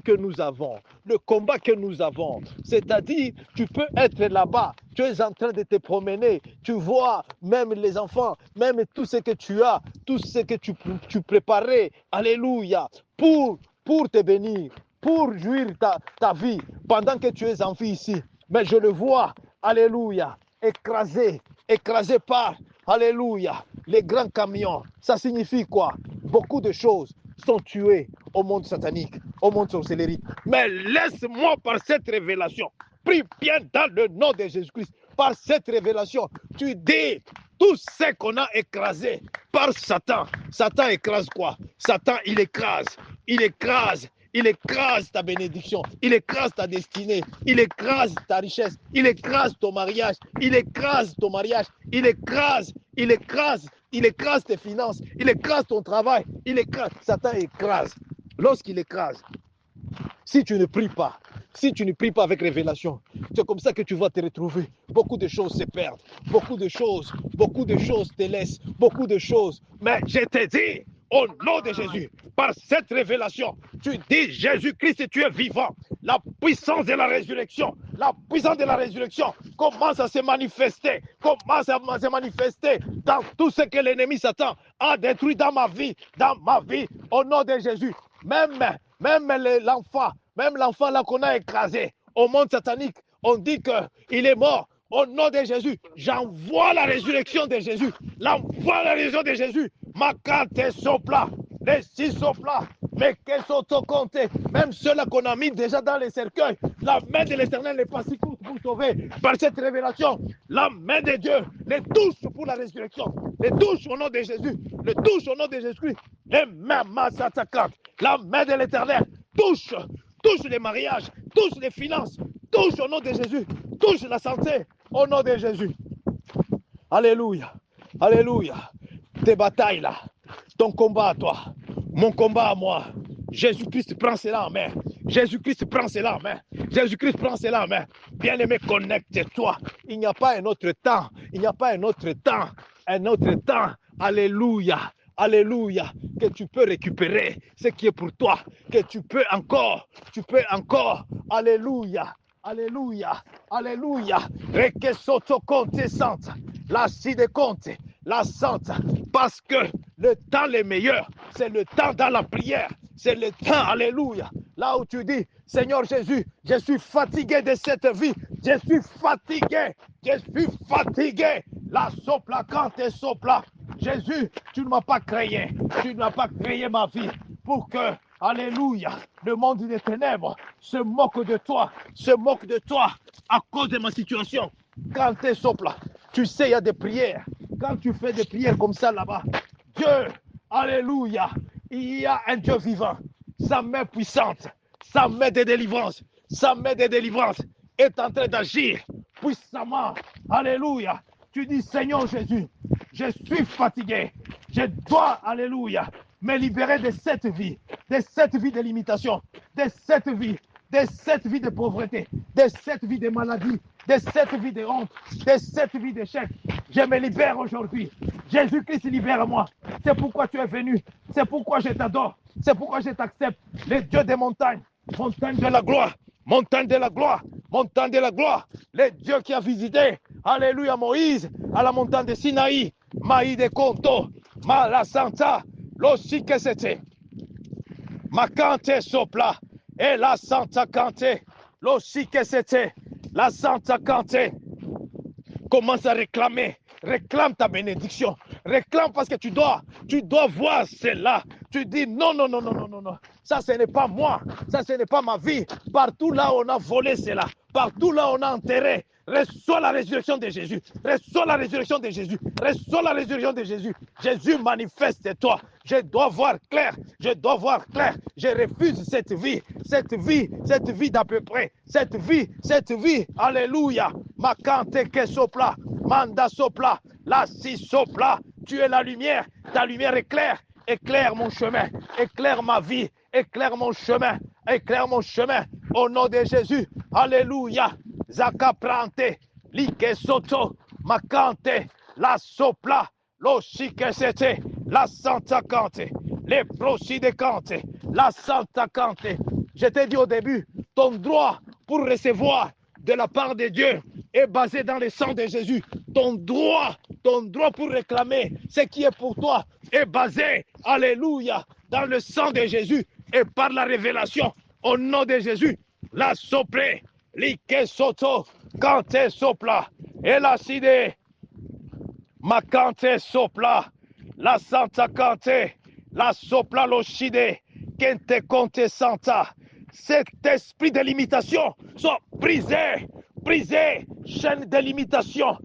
A: que nous avons, le combat que nous avons. C'est-à-dire, tu peux être là-bas, tu es en train de te promener, tu vois même les enfants, même tout ce que tu as, tout ce que tu préparais, alléluia, pour te bénir, pour jouir ta vie, pendant que tu es en vie ici. Mais je le vois, alléluia, écrasé par, alléluia, les grands camions. Ça signifie quoi? Beaucoup de choses sont tuées au monde satanique, au monde sorcellerie. Mais laisse-moi par cette révélation, prie bien dans le nom de Jésus-Christ, par cette révélation, tu dis tout ce qu'on a écrasé par Satan. Satan écrase quoi? Satan, il écrase ta bénédiction, il écrase ta destinée, il écrase ta richesse, il écrase ton mariage, il écrase tes finances, il écrase ton travail, Satan écrase. Lorsqu'il écrase, si tu ne pries pas avec révélation, c'est comme ça que tu vas te retrouver. Beaucoup de choses se perdent, beaucoup de choses te laissent, beaucoup de choses. Mais je te dis, au nom de Jésus, par cette révélation, tu dis Jésus-Christ, tu es vivant. La puissance de la résurrection commence à se manifester, dans tout ce que l'ennemi Satan a détruit dans ma vie, au nom de Jésus. Même l'enfant là qu'on a écrasé au monde satanique, on dit qu'il est mort. Au nom de Jésus, j'envoie la résurrection de Jésus. Ma carte sopla, les six sopla, mais qu'elles sont au compte. Même ceux-là qu'on a mis déjà dans les cercueils, la main de l'Éternel n'est pas si courte pour sauver. Par cette révélation, la main de Dieu les touche pour la résurrection. Les touche au nom de Jésus. Les touche au nom de Jésus-Christ. les mains massatantes, la main de l'Éternel touche les mariages, touche les finances, touche au nom de Jésus, touche la santé au nom de Jésus. Alléluia, alléluia. Tes batailles là, ton combat à toi, mon combat à moi. Jésus-Christ prend cela en main. Jésus-Christ prend cela en main. Jésus-Christ prend cela en main. Bien-aimé, connecte-toi. Il n'y a pas un autre temps. Il n'y a pas un autre temps. Un autre temps. Alléluia. Alléluia. Que tu peux récupérer ce qui est pour toi. Que tu peux encore. Alléluia. Alléluia. Alléluia. Reke soto conte santa. La si de conte. La santa. Parce que le temps le meilleur, c'est le temps dans la prière. C'est le temps, alléluia. Là où tu dis, Seigneur Jésus, je suis fatigué de cette vie. Je suis fatigué. La sopla quand tu sopla. Jésus, tu ne m'as pas créé. Tu n'as pas créé ma vie pour que, alléluia, le monde des ténèbres se moque de toi à cause de ma situation. Quand tu sopla, tu sais, il y a des prières. Quand tu fais des prières comme ça là-bas, Dieu, alléluia, il y a un Dieu vivant. Sa main puissante, sa main de délivrance est en train d'agir puissamment. Alléluia. Tu dis, Seigneur Jésus, je suis fatigué. Je dois, alléluia, me libérer de cette vie de limitation, de cette vie de pauvreté, de cette vie de maladie, de cette vie de honte, de cette vie d'échec. Je me libère aujourd'hui. Jésus-Christ, libère-moi. C'est pourquoi tu es venu. C'est pourquoi je t'adore. C'est pourquoi je t'accepte. Le Dieu des montagnes, montagne de la gloire, montagne de la gloire, montagne de la gloire. Le Dieu qui a visité, alléluia, Moïse, à la montagne de Sinaï, Maï de Conto, Mala Santa, l'ossi que c'était. Ma cante sopla, et la Santa cante, l'ossi que c'était, la Santa cante. Commence à réclamer. Réclame ta bénédiction. Réclame parce que tu dois voir cela. Tu dis non. Ça, ce n'est pas moi. Ça, ce n'est pas ma vie. Partout là, on a volé cela. Partout là, on a enterré. Reçois la résurrection de Jésus. Reçois la résurrection de Jésus. Reçois la résurrection de Jésus. Jésus manifeste-toi. Je dois voir clair. Je dois voir clair. Je refuse cette vie d'à peu près. Cette vie. Alléluia. Makante ke sopla. Manda sopla. La si sopla. Tu es la lumière. Ta lumière éclaire. Éclaire mon chemin. Éclaire ma vie. Éclaire mon chemin. Éclaire mon chemin. Au nom de Jésus. Alléluia. Zaka prante. Like soto. Makante. La sopla. Lo chique c'était. La santa cante. Les procédés cante. La santa cante. Je t'ai dit au début, ton droit pour recevoir de la part de Dieu est basé dans le sang de Jésus. Ton droit pour réclamer ce qui est pour toi est basé, alléluia, dans le sang de Jésus et par la révélation au nom de Jésus. La sopré, l'ike soto, cante sopla, et la side, ma cante sopla, la santa cante, la sopla l'oshide, kente conte santa. Cet esprit de limitation soit brisé, chaîne de limitation,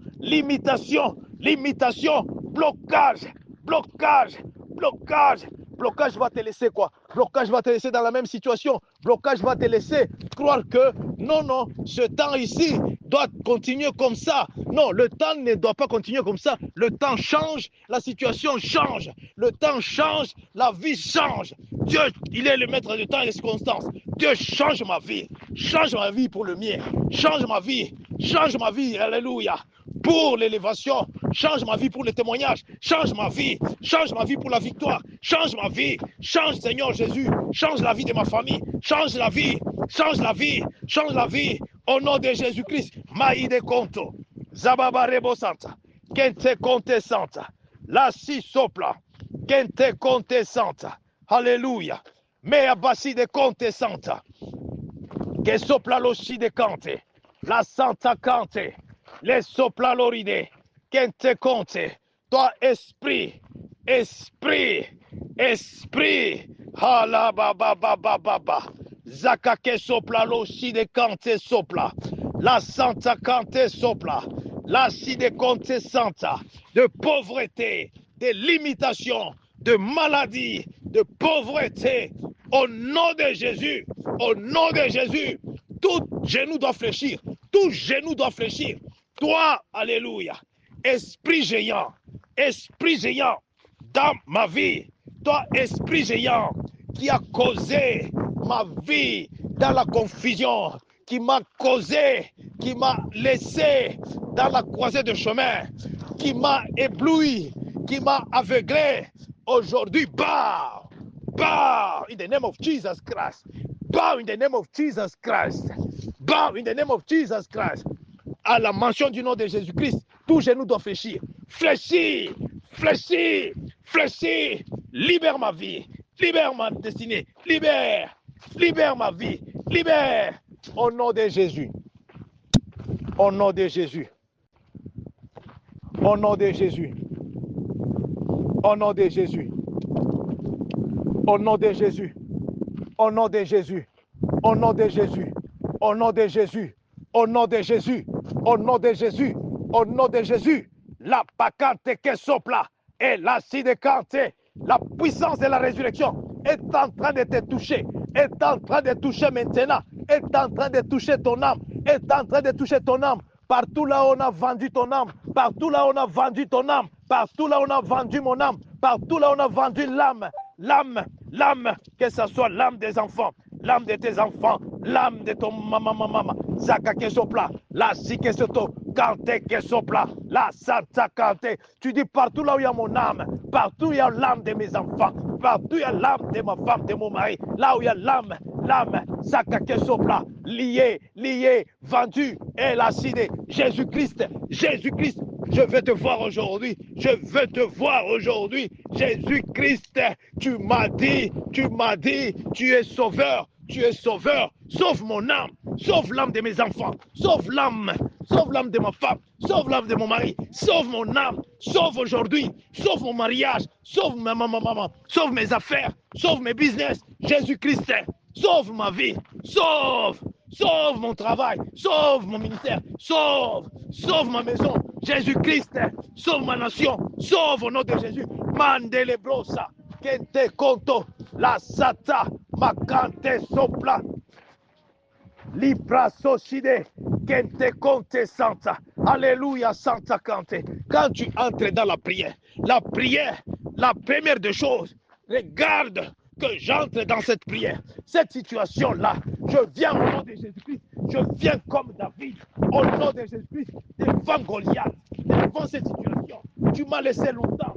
A: blocage va te laisser quoi? Blocage va te laisser dans la même situation. Blocage va te laisser croire que non, ce temps ici doit continuer comme ça. Non, le temps ne doit pas continuer comme ça. Le temps change, la situation change. Le temps change, la vie change. Dieu, il est le maître du temps et des circonstances. Dieu change ma vie pour le mien. Change ma vie, alléluia. Pour l'élévation, change ma vie pour le témoignage, change ma vie pour la victoire, change ma vie, change Seigneur Jésus, change la vie de ma famille, change la vie, au nom de Jésus-Christ, Maïde Conto, Zababa Rebo Santa, Kente Conte Santa, La Si Sopla, Kente Conte Santa, Alléluia, Mea Basi de Conte Santa, Que Sopla Losi de Cante, La Santa Cante, les soplaloride, kente conte, toi esprit, hala baba, zakake sopla lo si de cante sopla, la santa cante sopla, la si de conte santa, de pauvreté, de limitation, de maladie, de pauvreté. Au nom de Jésus, tout genou doit fléchir. Tout genou doit fléchir. Toi, alléluia, esprit géant dans ma vie, toi, esprit géant qui a causé ma vie dans la confusion, qui m'a causé, qui m'a laissé dans la croisée de chemin, qui m'a ébloui, qui m'a aveuglé, aujourd'hui, bow, in the name of Jesus Christ, bow in the name of Jesus Christ, bow in the name of Jesus Christ. À la mention du nom de Jésus-Christ, tout genou doit fléchir. Fléchir, fléchir, fléchir. Libère ma vie, libère ma destinée, libère ma vie, libère. Au nom de Jésus, au nom de Jésus, au nom de Jésus, au nom de Jésus, au nom de Jésus, au nom de Jésus, au nom de Jésus, au nom de Jésus, au nom de Jésus, au nom de Jésus, au nom de Jésus, la pacante que sopla et l'acide canté, la puissance de la résurrection est en train de te toucher, est en train de toucher maintenant, est en train de toucher ton âme, est en train de toucher ton âme. Partout là où on a vendu ton âme, partout là où on a vendu ton âme, partout là où on a vendu mon âme, partout là où on a vendu l'âme, que ce soit l'âme des enfants, l'âme de tes enfants, l'âme de ton maman, Zaka que sopla, la si que soto, Kante que sopla, la Santa Kante. Tu dis partout là où il y a mon âme, partout où il y a l'âme de mes enfants, partout où il y a l'âme de ma femme, de mon mari, là où il y a l'âme, Zaka que sopla, lié, vendu, et l'acide, Jésus-Christ, je veux te voir aujourd'hui, Jésus-Christ, tu m'as dit, tu es sauveur, sauve mon âme, sauve l'âme de mes enfants, sauve l'âme de ma femme, sauve l'âme de mon mari, sauve mon âme, sauve aujourd'hui, sauve mon mariage, sauve ma maman, sauve mes affaires, sauve mes business, Jésus-Christ, sauve ma vie, sauve mon travail, sauve mon ministère, sauve ma maison, Jésus-Christ, sauve ma nation, sauve au nom de Jésus, Mandele brosa, Kente conto, la sata, Makante sopla, Libra socide, Kente conte santa, Alléluia santa cante. Quand tu entres dans la prière, la première des choses, regarde que j'entre dans cette prière, cette situation-là, je viens au nom de Jésus-Christ, je viens comme David, au nom de Jésus-Christ, devant Goliath, devant cette situation. Tu m'as laissé longtemps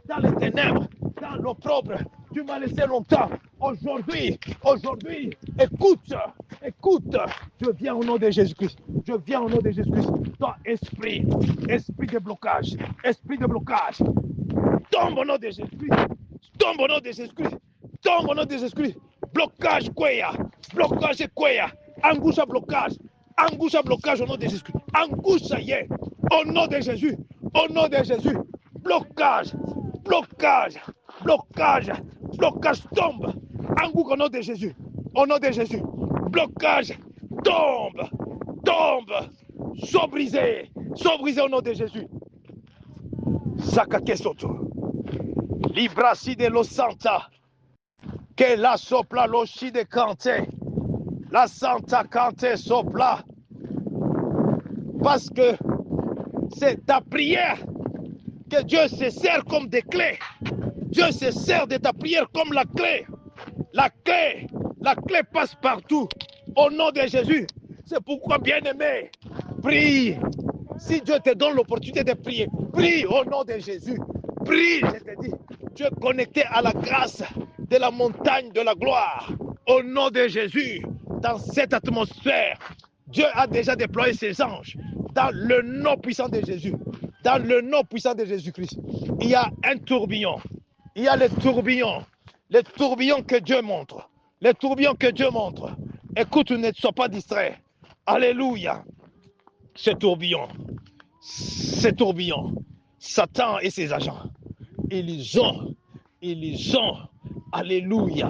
A: dans les ténèbres, dans l'opprobre, tu m'as laissé longtemps. Aujourd'hui, écoute, je viens au nom de Jésus-Christ, Toi, esprit de blocage, tombe au nom de Jésus-Christ, blocage Kwea, angusha blocage au nom de Jésus-Christ, angusha ye, au nom de Jésus, blocage tombe, angouka au nom de Jésus, blocage tombe, sois brisé au nom de Jésus. Zakake soto, librasi de lo santa, que la sopla loshi de cante, la santa cante sopla, parce que c'est ta prière que Dieu se sert comme des clés. Dieu se sert de ta prière comme la clé. La clé passe partout. Au nom de Jésus. C'est pourquoi, bien-aimé, prie. Si Dieu te donne l'opportunité de prier, prie au nom de Jésus. Prie, je te dis. Tu es connecté à la grâce de la montagne de la gloire. Au nom de Jésus, dans cette atmosphère, Dieu a déjà déployé ses anges. Dans le nom puissant de Jésus. Dans le nom puissant de Jésus-Christ. Il y a un tourbillon. Il y a les tourbillons que Dieu montre. Écoute, ne sois pas distrait. Alléluia. Ce tourbillon, Satan et ses agents, ils ont, alléluia,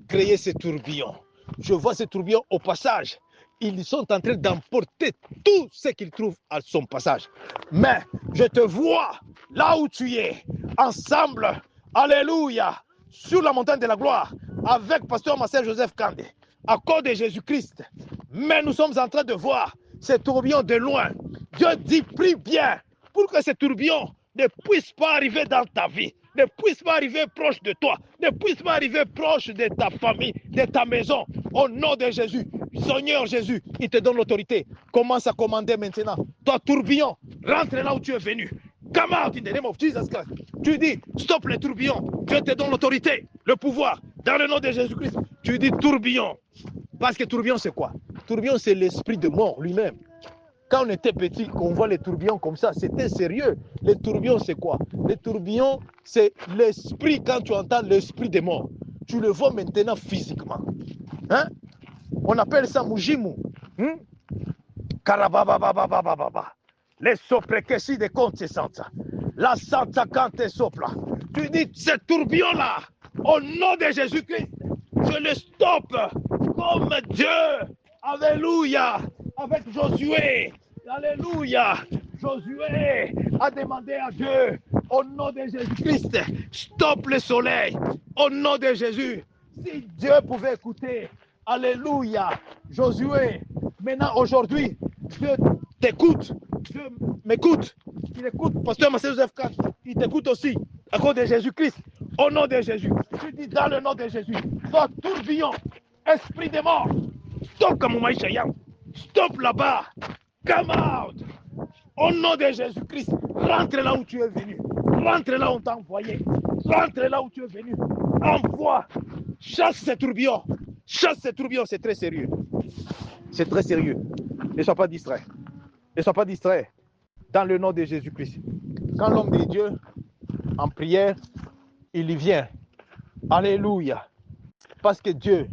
A: créé ce tourbillon. Je vois ce tourbillon au passage ils sont en train d'emporter tout ce qu'ils trouvent à son passage. Mais je te vois là où tu es, ensemble, alléluia, sur la montagne de la gloire, avec pasteur Marcel Joseph Kandé, à cause de Jésus-Christ. Mais nous sommes en train de voir ces tourbillons de loin. Dieu dit, prie bien pour que ces tourbillons ne puissent pas arriver dans ta vie, ne puissent pas arriver proche de toi, ne puissent pas arriver proche de ta famille, de ta maison. Au nom de Jésus, Seigneur Jésus, il te donne l'autorité. Commence à commander maintenant. Toi, tourbillon, rentre là où tu es venu. Come out in the name of Jesus Christ. Tu dis, stop les tourbillons. Dieu te donne l'autorité, le pouvoir, dans le nom de Jésus-Christ. Tu dis tourbillon. Parce que tourbillon, c'est quoi? Tourbillon, c'est l'esprit de mort lui-même. Quand on était petit, qu'on voit les tourbillons comme ça, c'était sérieux. Les tourbillons, c'est quoi? Les tourbillons, c'est l'esprit, quand tu entends l'esprit des morts. Tu le vois maintenant physiquement. Hein? On appelle ça Mujimu. Karababababababa. Les soprekesi de compte santa. La santa cante sopla. Tu dis, ce tourbillon-là, au nom de Jésus-Christ, je le stoppe comme Dieu. Alléluia. Avec Josué. Alléluia. Josué a demandé à Dieu, au nom de Jésus-Christ, stop le soleil. Au nom de Jésus. Si Dieu pouvait écouter, alléluia, Josué, maintenant, aujourd'hui, Dieu t'écoute, Dieu m'écoute, il écoute, pasteur Marcel Joseph Kandé, il t'écoute aussi, à cause de Jésus-Christ, au nom de Jésus. Je dis dans le nom de Jésus, toi, tourbillon, esprit de mort, stop comme Maïchayan, stop là-bas, come out, au nom de Jésus-Christ, rentre là où tu es venu, rentre là où on t'a envoyé, rentre là où tu es venu, envoie, chasse ces tourbillons, c'est très sérieux. C'est très sérieux. Ne sois pas distrait. Ne sois pas distrait. Dans le nom de Jésus-Christ. Quand l'homme de Dieu, en prière, il y vient. Alléluia. Parce que Dieu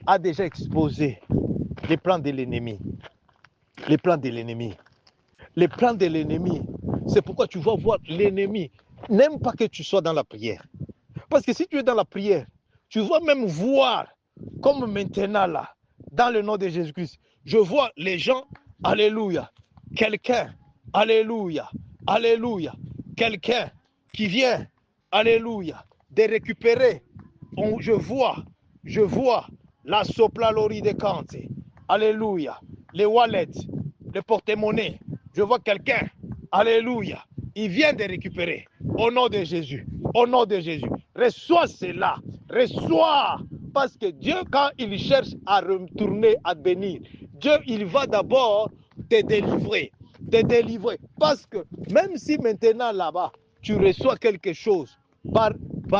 A: a déjà exposé les plans de l'ennemi. Les plans de l'ennemi. Les plans de l'ennemi. C'est pourquoi tu vas voir l'ennemi. N'aime pas que tu sois dans la prière. Parce que si tu es dans la prière, tu vas même voir, comme maintenant là, dans le nom de Jésus-Christ, je vois les gens, alléluia, quelqu'un, alléluia, alléluia, quelqu'un qui vient, alléluia, de récupérer, je vois la soplalori de Kante, alléluia, les wallets, les porte-monnaies, je vois quelqu'un, alléluia, il vient de récupérer, au nom de Jésus, au nom de Jésus, reçois cela, reçois. Parce que Dieu, quand il cherche à retourner, à bénir, Dieu, il va d'abord te délivrer. Te délivrer. Parce que même si maintenant là-bas, tu reçois quelque chose par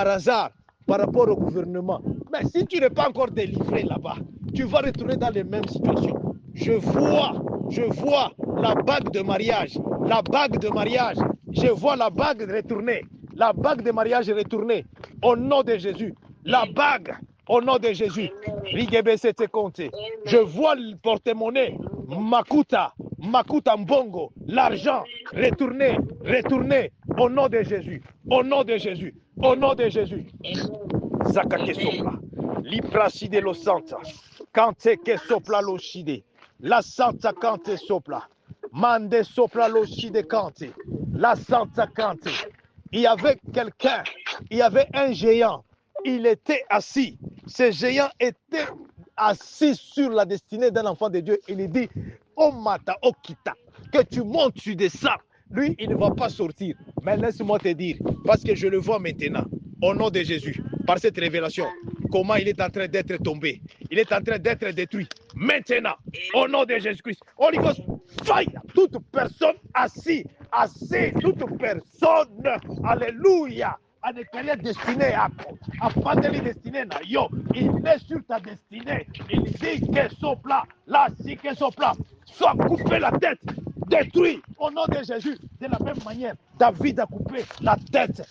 A: hasard, par rapport au gouvernement, mais si tu n'es pas encore délivré là-bas, tu vas retourner dans les mêmes situations. Je vois la bague de mariage. La bague de mariage. Je vois la bague retourner. La bague de mariage retournée. Au nom de Jésus. La bague. Au nom de Jésus, je vois le porte-monnaie, Makuta Mbongo, l'argent, retourner, au nom de Jésus, au nom de Jésus, au nom de Jésus. Zakake sopla, lipraside lo santa, kante ke sopla lo shide, la santa kante sopla, mande sopla lo shide kante, la santa kante. Il y avait quelqu'un, il y avait un géant. Il était assis. Ce géant était assis sur la destinée d'un enfant de Dieu. Il dit, oh mata, oh kita, que tu montes, tu descends. Lui, il ne va pas sortir. Mais laisse-moi te dire, parce que je le vois maintenant, au nom de Jésus, par cette révélation, comment il est en train d'être tombé. Il est en train d'être détruit. Maintenant, au nom de Jésus-Christ, Holy Ghost, fire, toute personne assise, toute personne, alléluia, à déclarer destinée à pas de destinée na yo, il est sur ta destinée, il dit que son plat, là, si que son plat, soit coupé la tête, détruit au nom de Jésus. De la même manière, David a coupé la tête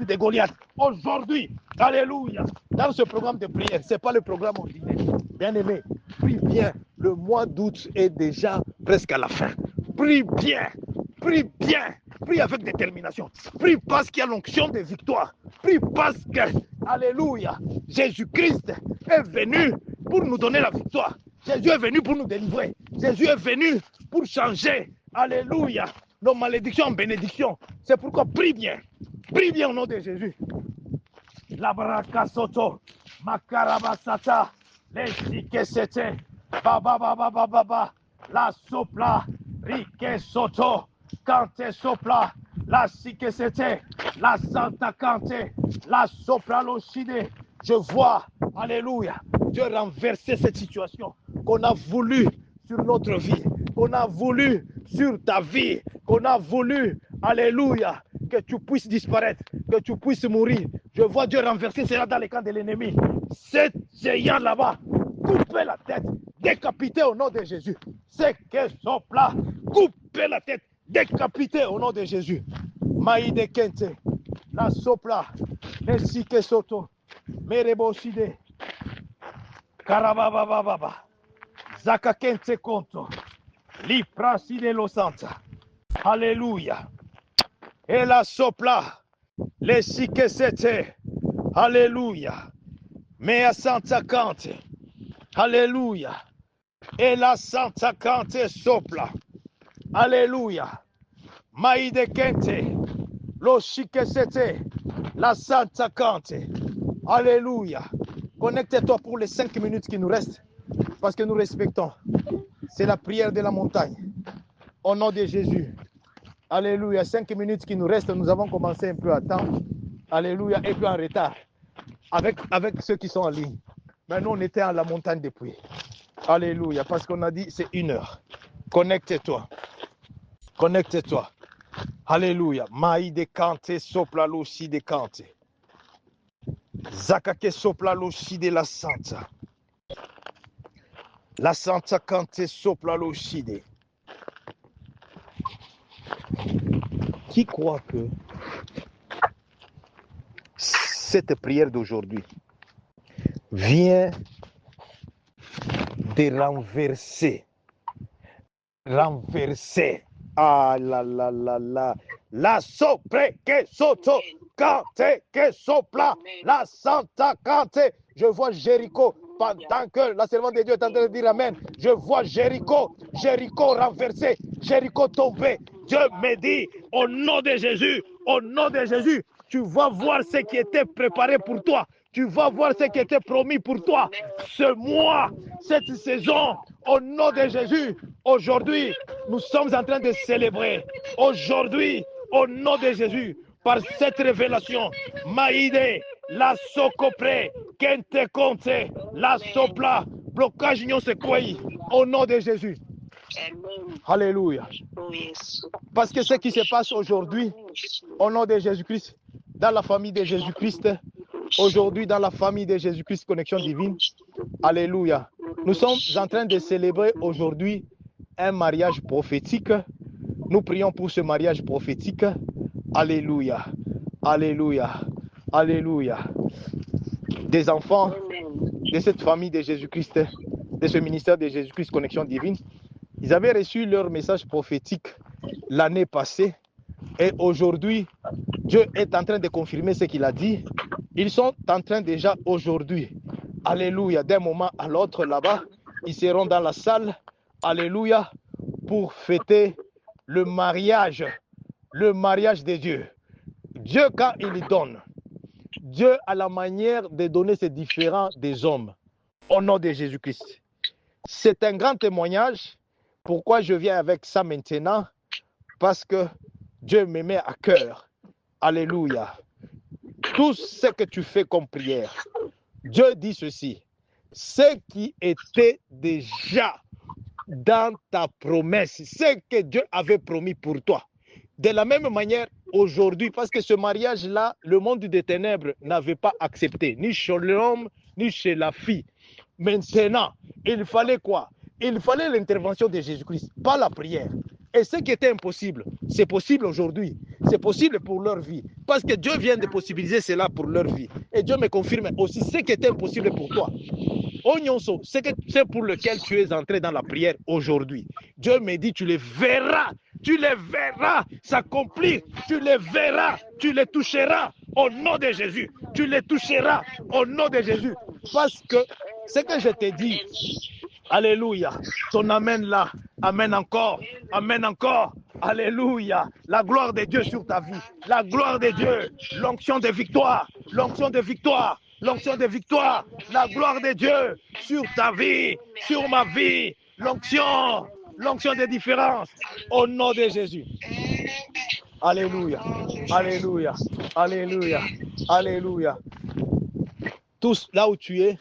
A: de Goliath. Aujourd'hui, alléluia, dans ce programme de prière, ce n'est pas le programme ordinaire. Bien aimé, prie bien, le mois d'août est déjà presque à la fin. Prie bien, prie avec détermination. Prie parce qu'il y a l'onction de victoire. Prie parce que, alléluia, Jésus-Christ est venu pour nous donner la victoire. Jésus est venu pour nous délivrer. Jésus est venu pour changer. Alléluia. Nos malédictions en bénédiction. C'est pourquoi prie bien. Prie bien au nom de Jésus. La baraka soto. Makarabasata. Les sikesete. Baba baba baba baba. La sopla. Rike soto. Kante sopla. La sikesete. La santa kante. La sopla loshide. Je vois, alléluia, Dieu renverser cette situation qu'on a voulu sur notre vie, qu'on a voulu sur ta vie, qu'on a voulu, alléluia, que tu puisses disparaître, que tu puisses mourir. Je vois Dieu renverser cela dans les camps de l'ennemi. Cet géant là-bas, couper la tête, décapiter au nom de Jésus. C'est que son plat, couper la tête, décapiter au nom de Jésus. Maïde Kente, la sopla, les sike soto. Mereboside, Karabababa, Zakakente Konto, Lipraside Lo Santa, Alléluia. Et la sopla, les sikesete, Alléluia. Mea Santa Kante, Alléluia. Et la Santa Kante sopla, Alléluia. Maïde Kente, Lo sikesete, la Santa Kante. Alléluia. Connectez-toi pour les 5 minutes qui nous restent parce que nous respectons. C'est la prière de la montagne. Au nom de Jésus. Alléluia. 5 minutes qui nous restent. Nous avons commencé un peu à temps. Alléluia. Et puis en retard. Avec ceux qui sont en ligne. Mais nous, on était à la montagne depuis. Alléluia. Parce qu'on a dit c'est 1 heure. Connectez-toi. Connectez-toi. Alléluia. Maï de Kante, sopla l'ossi de Kante. Zakake sopla l'ossi de la Santa. La Santa Kante sopla l'ossi de. Qui croit que cette prière d'aujourd'hui vient de renverser. Ah la la la la. La sopre que soto. Kante que sopla. La Santa Kante. Je vois Jéricho. Pendant que la servante de Dieu est en train de dire Amen. Je vois Jéricho renversé. Jéricho tombé. Dieu me dit au nom de Jésus. Au nom de Jésus. Tu vas voir ce qui était préparé pour toi. Tu vas voir ce qui était promis pour toi. Ce mois, cette saison, au nom de Jésus. Aujourd'hui, nous sommes en train de célébrer. Aujourd'hui, au nom de Jésus, par cette révélation, Maïde, la Sokopre, Kente Konte, la Sopla, blocage Union Sequoia, au nom de Jésus. Alléluia. Parce que ce qui se passe aujourd'hui, au nom de Jésus-Christ, dans la famille de Jésus-Christ, aujourd'hui dans la famille de Jésus-Christ, Connexion Divine, Alléluia. Nous sommes en train de célébrer aujourd'hui un mariage prophétique. Nous prions pour ce mariage prophétique. Alléluia. Alléluia. Alléluia. Des enfants de cette famille de Jésus-Christ, de ce ministère de Jésus-Christ, Connexion Divine, ils avaient reçu leur message prophétique l'année passée. Et aujourd'hui, Dieu est en train de confirmer ce qu'il a dit. Ils sont en train déjà aujourd'hui, alléluia, d'un moment à l'autre là-bas, ils seront dans la salle, alléluia, pour fêter le mariage de Dieu. Dieu, quand il donne, Dieu a la manière de donner ses différents des hommes, au nom de Jésus-Christ. C'est un grand témoignage. Pourquoi je viens avec ça maintenant? Parce que Dieu me met à cœur. Alléluia. Tout ce que tu fais comme prière, Dieu dit ceci. Ce qui était déjà dans ta promesse, ce que Dieu avait promis pour toi. De la même manière, aujourd'hui, parce que ce mariage-là, le monde des ténèbres n'avait pas accepté, ni chez l'homme, ni chez la fille. Maintenant, il fallait quoi? Il fallait l'intervention de Jésus-Christ, pas la prière. Et ce qui était impossible, c'est possible aujourd'hui. C'est possible pour leur vie. Parce que Dieu vient de possibiliser cela pour leur vie. Et Dieu me confirme aussi ce qui était impossible pour toi. Onyonso, c'est pour lequel tu es entré dans la prière aujourd'hui. Dieu me dit, tu les verras s'accomplir. Tu les verras, tu les toucheras au nom de Jésus. Tu les toucheras au nom de Jésus. Parce que ce que je t'ai dit, Alléluia. Ton amen là. Amen encore. Amen encore. Alléluia. La gloire de Dieu sur ta vie. La gloire de Dieu. L'onction de victoire. L'onction de victoire. L'onction de victoire. La gloire de Dieu sur ta vie. Sur ma vie. L'onction. L'onction de différence. Au nom de Jésus. Alléluia. Alléluia. Alléluia. Alléluia. Tous là où tu es.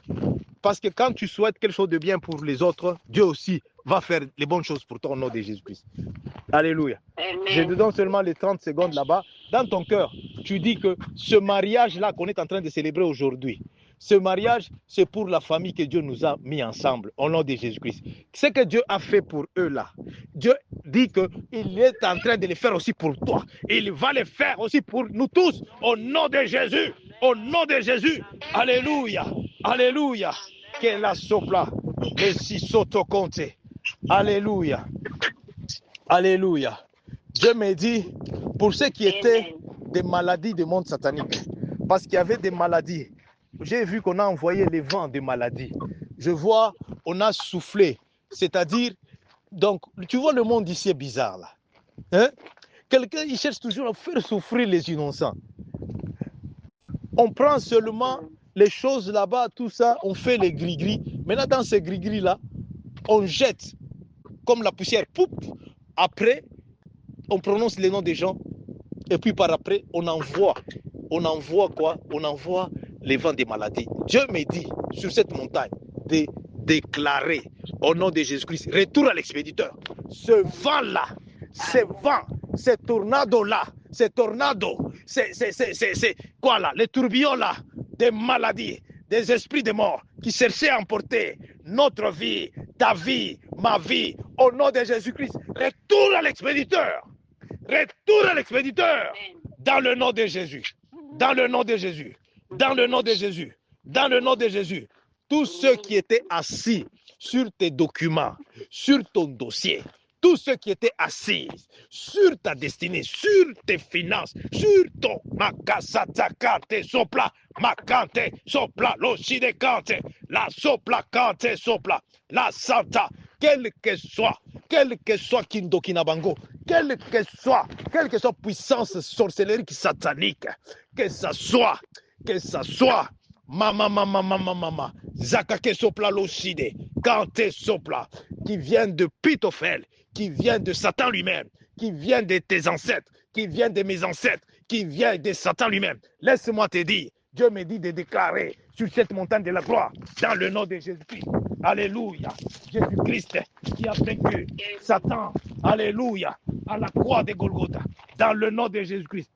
A: Parce que quand tu souhaites quelque chose de bien pour les autres, Dieu aussi va faire les bonnes choses pour toi au nom de Jésus-Christ. Alléluia. Je te donne seulement les 30 secondes là-bas. Dans ton cœur, tu dis que ce mariage-là qu'on est en train de célébrer aujourd'hui, ce mariage, c'est pour la famille que Dieu nous a mis ensemble au nom de Jésus-Christ. Ce que Dieu a fait pour eux là, Dieu dit qu'il est en train de le faire aussi pour toi. Il va le faire aussi pour nous tous au nom de Jésus. Au nom de Jésus. Alléluia. Alléluia. Que la sopla. Le si soto conte. Alléluia. Alléluia. Dieu me dit, pour ceux qui étaient des maladies du monde satanique, parce qu'il y avait des maladies, j'ai vu qu'on a envoyé les vents des maladies. Je vois, on a soufflé. C'est-à-dire, donc, tu vois le monde ici est bizarre là. Hein? Quelqu'un, il cherche toujours à faire souffrir les innocents. On prend seulement les choses là-bas, tout ça, on fait les gris-gris. Maintenant, dans ces gris-gris là, on jette comme la poussière. Poup. Après, on prononce les noms des gens. Et puis par après, on envoie quoi? On envoie les vents des maladies. Dieu me dit sur cette montagne de déclarer au nom de Jésus-Christ, retour à l'expéditeur. Ce vent-là, ce vent, ce tornado-là, c'est quoi là? Les tourbillons là, des maladies, des esprits de mort qui cherchaient à emporter notre vie, ta vie, ma vie, au nom de Jésus-Christ. Retour à l'expéditeur. Retour à l'expéditeur. Dans le nom de Jésus. Dans le nom de Jésus. Dans le nom de Jésus. Dans le nom de Jésus. Tous ceux qui étaient assis sur tes documents, sur ton dossier, tous ceux qui étaient assis sur ta destinée, sur tes finances, sur ton makasataka sopla, makante sopla, l'ossidekante, la sopla kante sopla, la santa, quel que soit Kindokinabango, quelle que soit puissance sorcellerie satanique, que ça soit, mama, zakake sopla l'osside, kante sopla, qui vient de Pitophel, qui vient de Satan lui-même, qui vient de tes ancêtres, qui vient de mes ancêtres, qui vient de Satan lui-même. Laisse-moi te dire, Dieu me dit de déclarer sur cette montagne de la gloire, dans le nom de Jésus-Christ. Alléluia. Jésus-Christ qui a vaincu Satan. Alléluia. À la croix de Golgotha. Dans le nom de Jésus-Christ.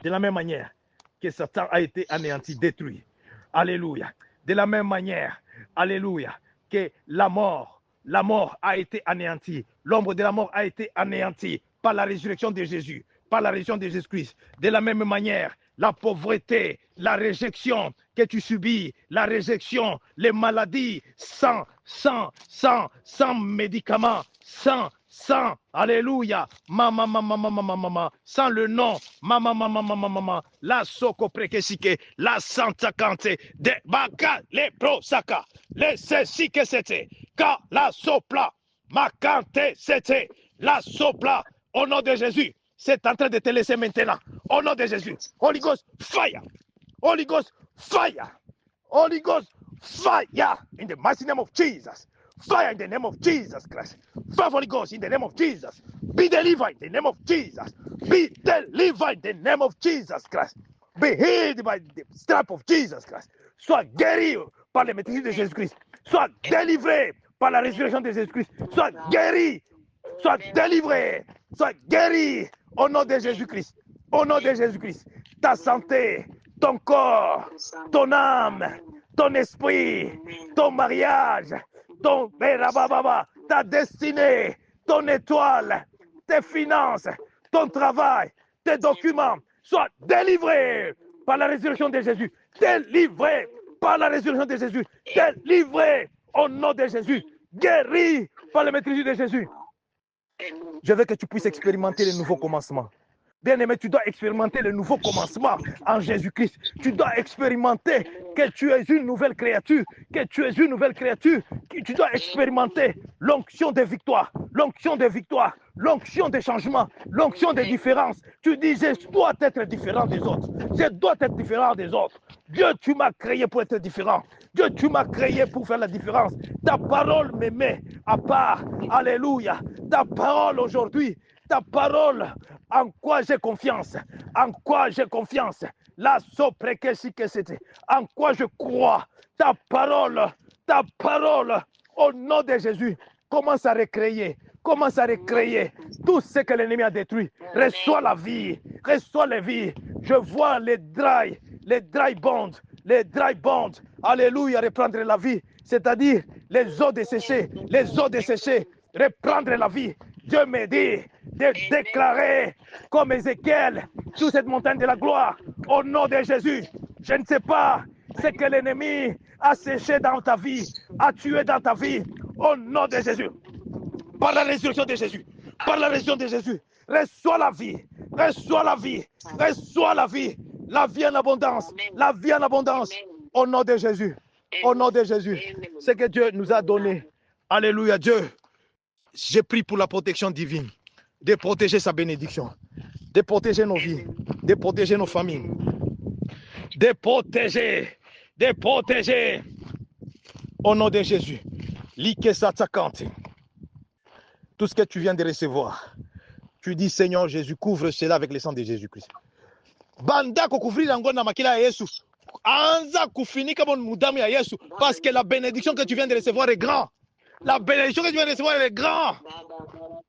A: De la même manière que Satan a été anéanti, détruit. Alléluia. De la même manière, alléluia, que la mort a été anéantie. L'ombre de la mort a été anéantie par la résurrection de Jésus, par la résurrection de Jésus-Christ. De la même manière, la pauvreté, la réjection que tu subis, la réjection, les maladies, sans médicaments, sans, alléluia, sans le nom, la soko prekesike, la santa kante, de baka, le prosaka, le sesike sete, ka la sopla, makante sete, la sopla, au nom de Jésus. C'est en train de te laisser maintenant. Au nom de Jésus. Holy Ghost, fire. Holy Ghost, fire. Holy Ghost, fire. In the mighty name of Jesus. Fire in the name of Jesus Christ. Fire, Holy Ghost, in the name of Jesus. Be delivered in the name of Jesus. Be delivered in the name of Jesus Christ. Be healed by the stripe of Jesus Christ. Sois guéri par les maîtrises de Jésus-Christ. Sois délivré par la résurrection de Jésus-Christ. Sois guéri. Sois délivré. Sois guéri. Au nom de Jésus-Christ, au nom de Jésus-Christ, ta santé, ton corps, ton âme, ton esprit, ton mariage, ta destinée, ton étoile, tes finances, ton travail, tes documents, soient délivrés par la résurrection de Jésus, délivrés par la résurrection de Jésus, délivrés au nom de Jésus, guéris par la maîtrise de Jésus. Je veux que tu puisses expérimenter le nouveau commencement. Bien-aimé, tu dois expérimenter le nouveau commencement en Jésus-Christ. Tu dois expérimenter que tu es une nouvelle créature, que tu es une nouvelle créature. Tu dois expérimenter l'onction de victoire, l'onction de victoire, l'onction de changement, l'onction de différence. Tu dis, je dois être différent des autres. Je dois être différent des autres. Dieu, tu m'as créé pour être différent. Dieu, tu m'as créé pour faire la différence. Ta parole me met à part. Alléluia. Ta parole aujourd'hui, ta parole, en quoi j'ai confiance, en quoi j'ai confiance. La soprekesi que c'était, en quoi je crois. Ta parole, au nom de Jésus, commence à recréer. Commence à recréer tout ce que l'ennemi a détruit. Reçois la vie, reçois la vie. Je vois les dry bonds, alléluia, reprendre la vie, c'est-à-dire les eaux desséchées, reprendre la vie. Dieu me dit de déclarer comme Ézéchiel sur cette montagne de la gloire, au nom de Jésus. Je ne sais pas ce que l'ennemi a séché dans ta vie, a tué dans ta vie, au nom de Jésus. Par la résurrection de Jésus, par la résurrection de Jésus, reçois la vie, reçois la vie, reçois la vie en abondance, la vie en abondance, au nom de Jésus, au nom de Jésus. Ce que Dieu nous a donné, alléluia, Dieu, j'ai pris pour la protection divine, de protéger sa bénédiction, de protéger nos vies, de protéger nos familles, de protéger, au nom de Jésus, tout ce que tu viens de recevoir, tu dis Seigneur Jésus, couvre cela avec le sang de Jésus-Christ. Banda couvrir yango na makila ya Yesu. Anza kufinika mon mudamu ya Yesu parce que la bénédiction que tu viens de recevoir est grande. La bénédiction que tu viens de recevoir est grande.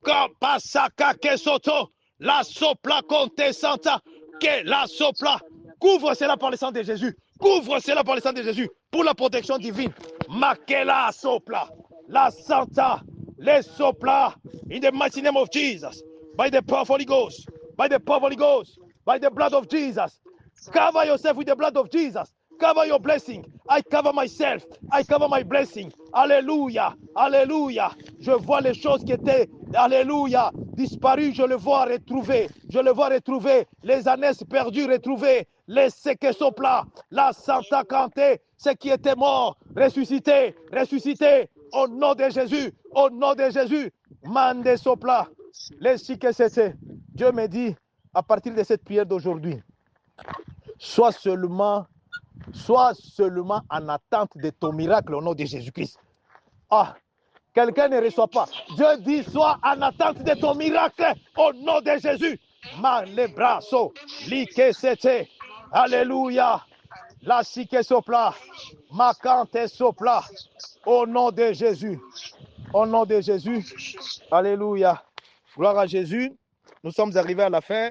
A: Kapasaka kesoto, la sopla contesanta, que la sopla. Couvre cela par le sang de Jésus. Couvre cela par le sang de Jésus pour la protection divine. Makela sopla, la santa, les sopla, in the mighty name of Jesus, by the power of Holy Ghost, by the power of Holy Ghost, by the blood of Jesus. Cover yourself with the blood of Jesus. Cover your blessing. I cover myself. I cover my blessing. Alléluia. Alléluia. Je vois les choses qui étaient, alléluia, disparues. Je le vois retrouver. Je le vois retrouver. Les années perdues retrouver. Les séquesopla. La Santa Canté. Ce qui était mort. Ressuscité. Ressuscité. Au nom de Jésus. Au nom de Jésus. Mande sopla. Les séquesopla. Dieu me dit, à partir de cette prière d'aujourd'hui, sois seulement en attente de ton miracle au nom de Jésus-Christ. Ah, quelqu'un ne reçoit pas. Dieu dit, sois en attente de ton miracle au nom de Jésus. Les bras, l'ikesete, alléluia, la sike sopla, makante sopla, au nom de Jésus. Au nom de Jésus, alléluia. Gloire à Jésus. Nous sommes arrivés à la fin.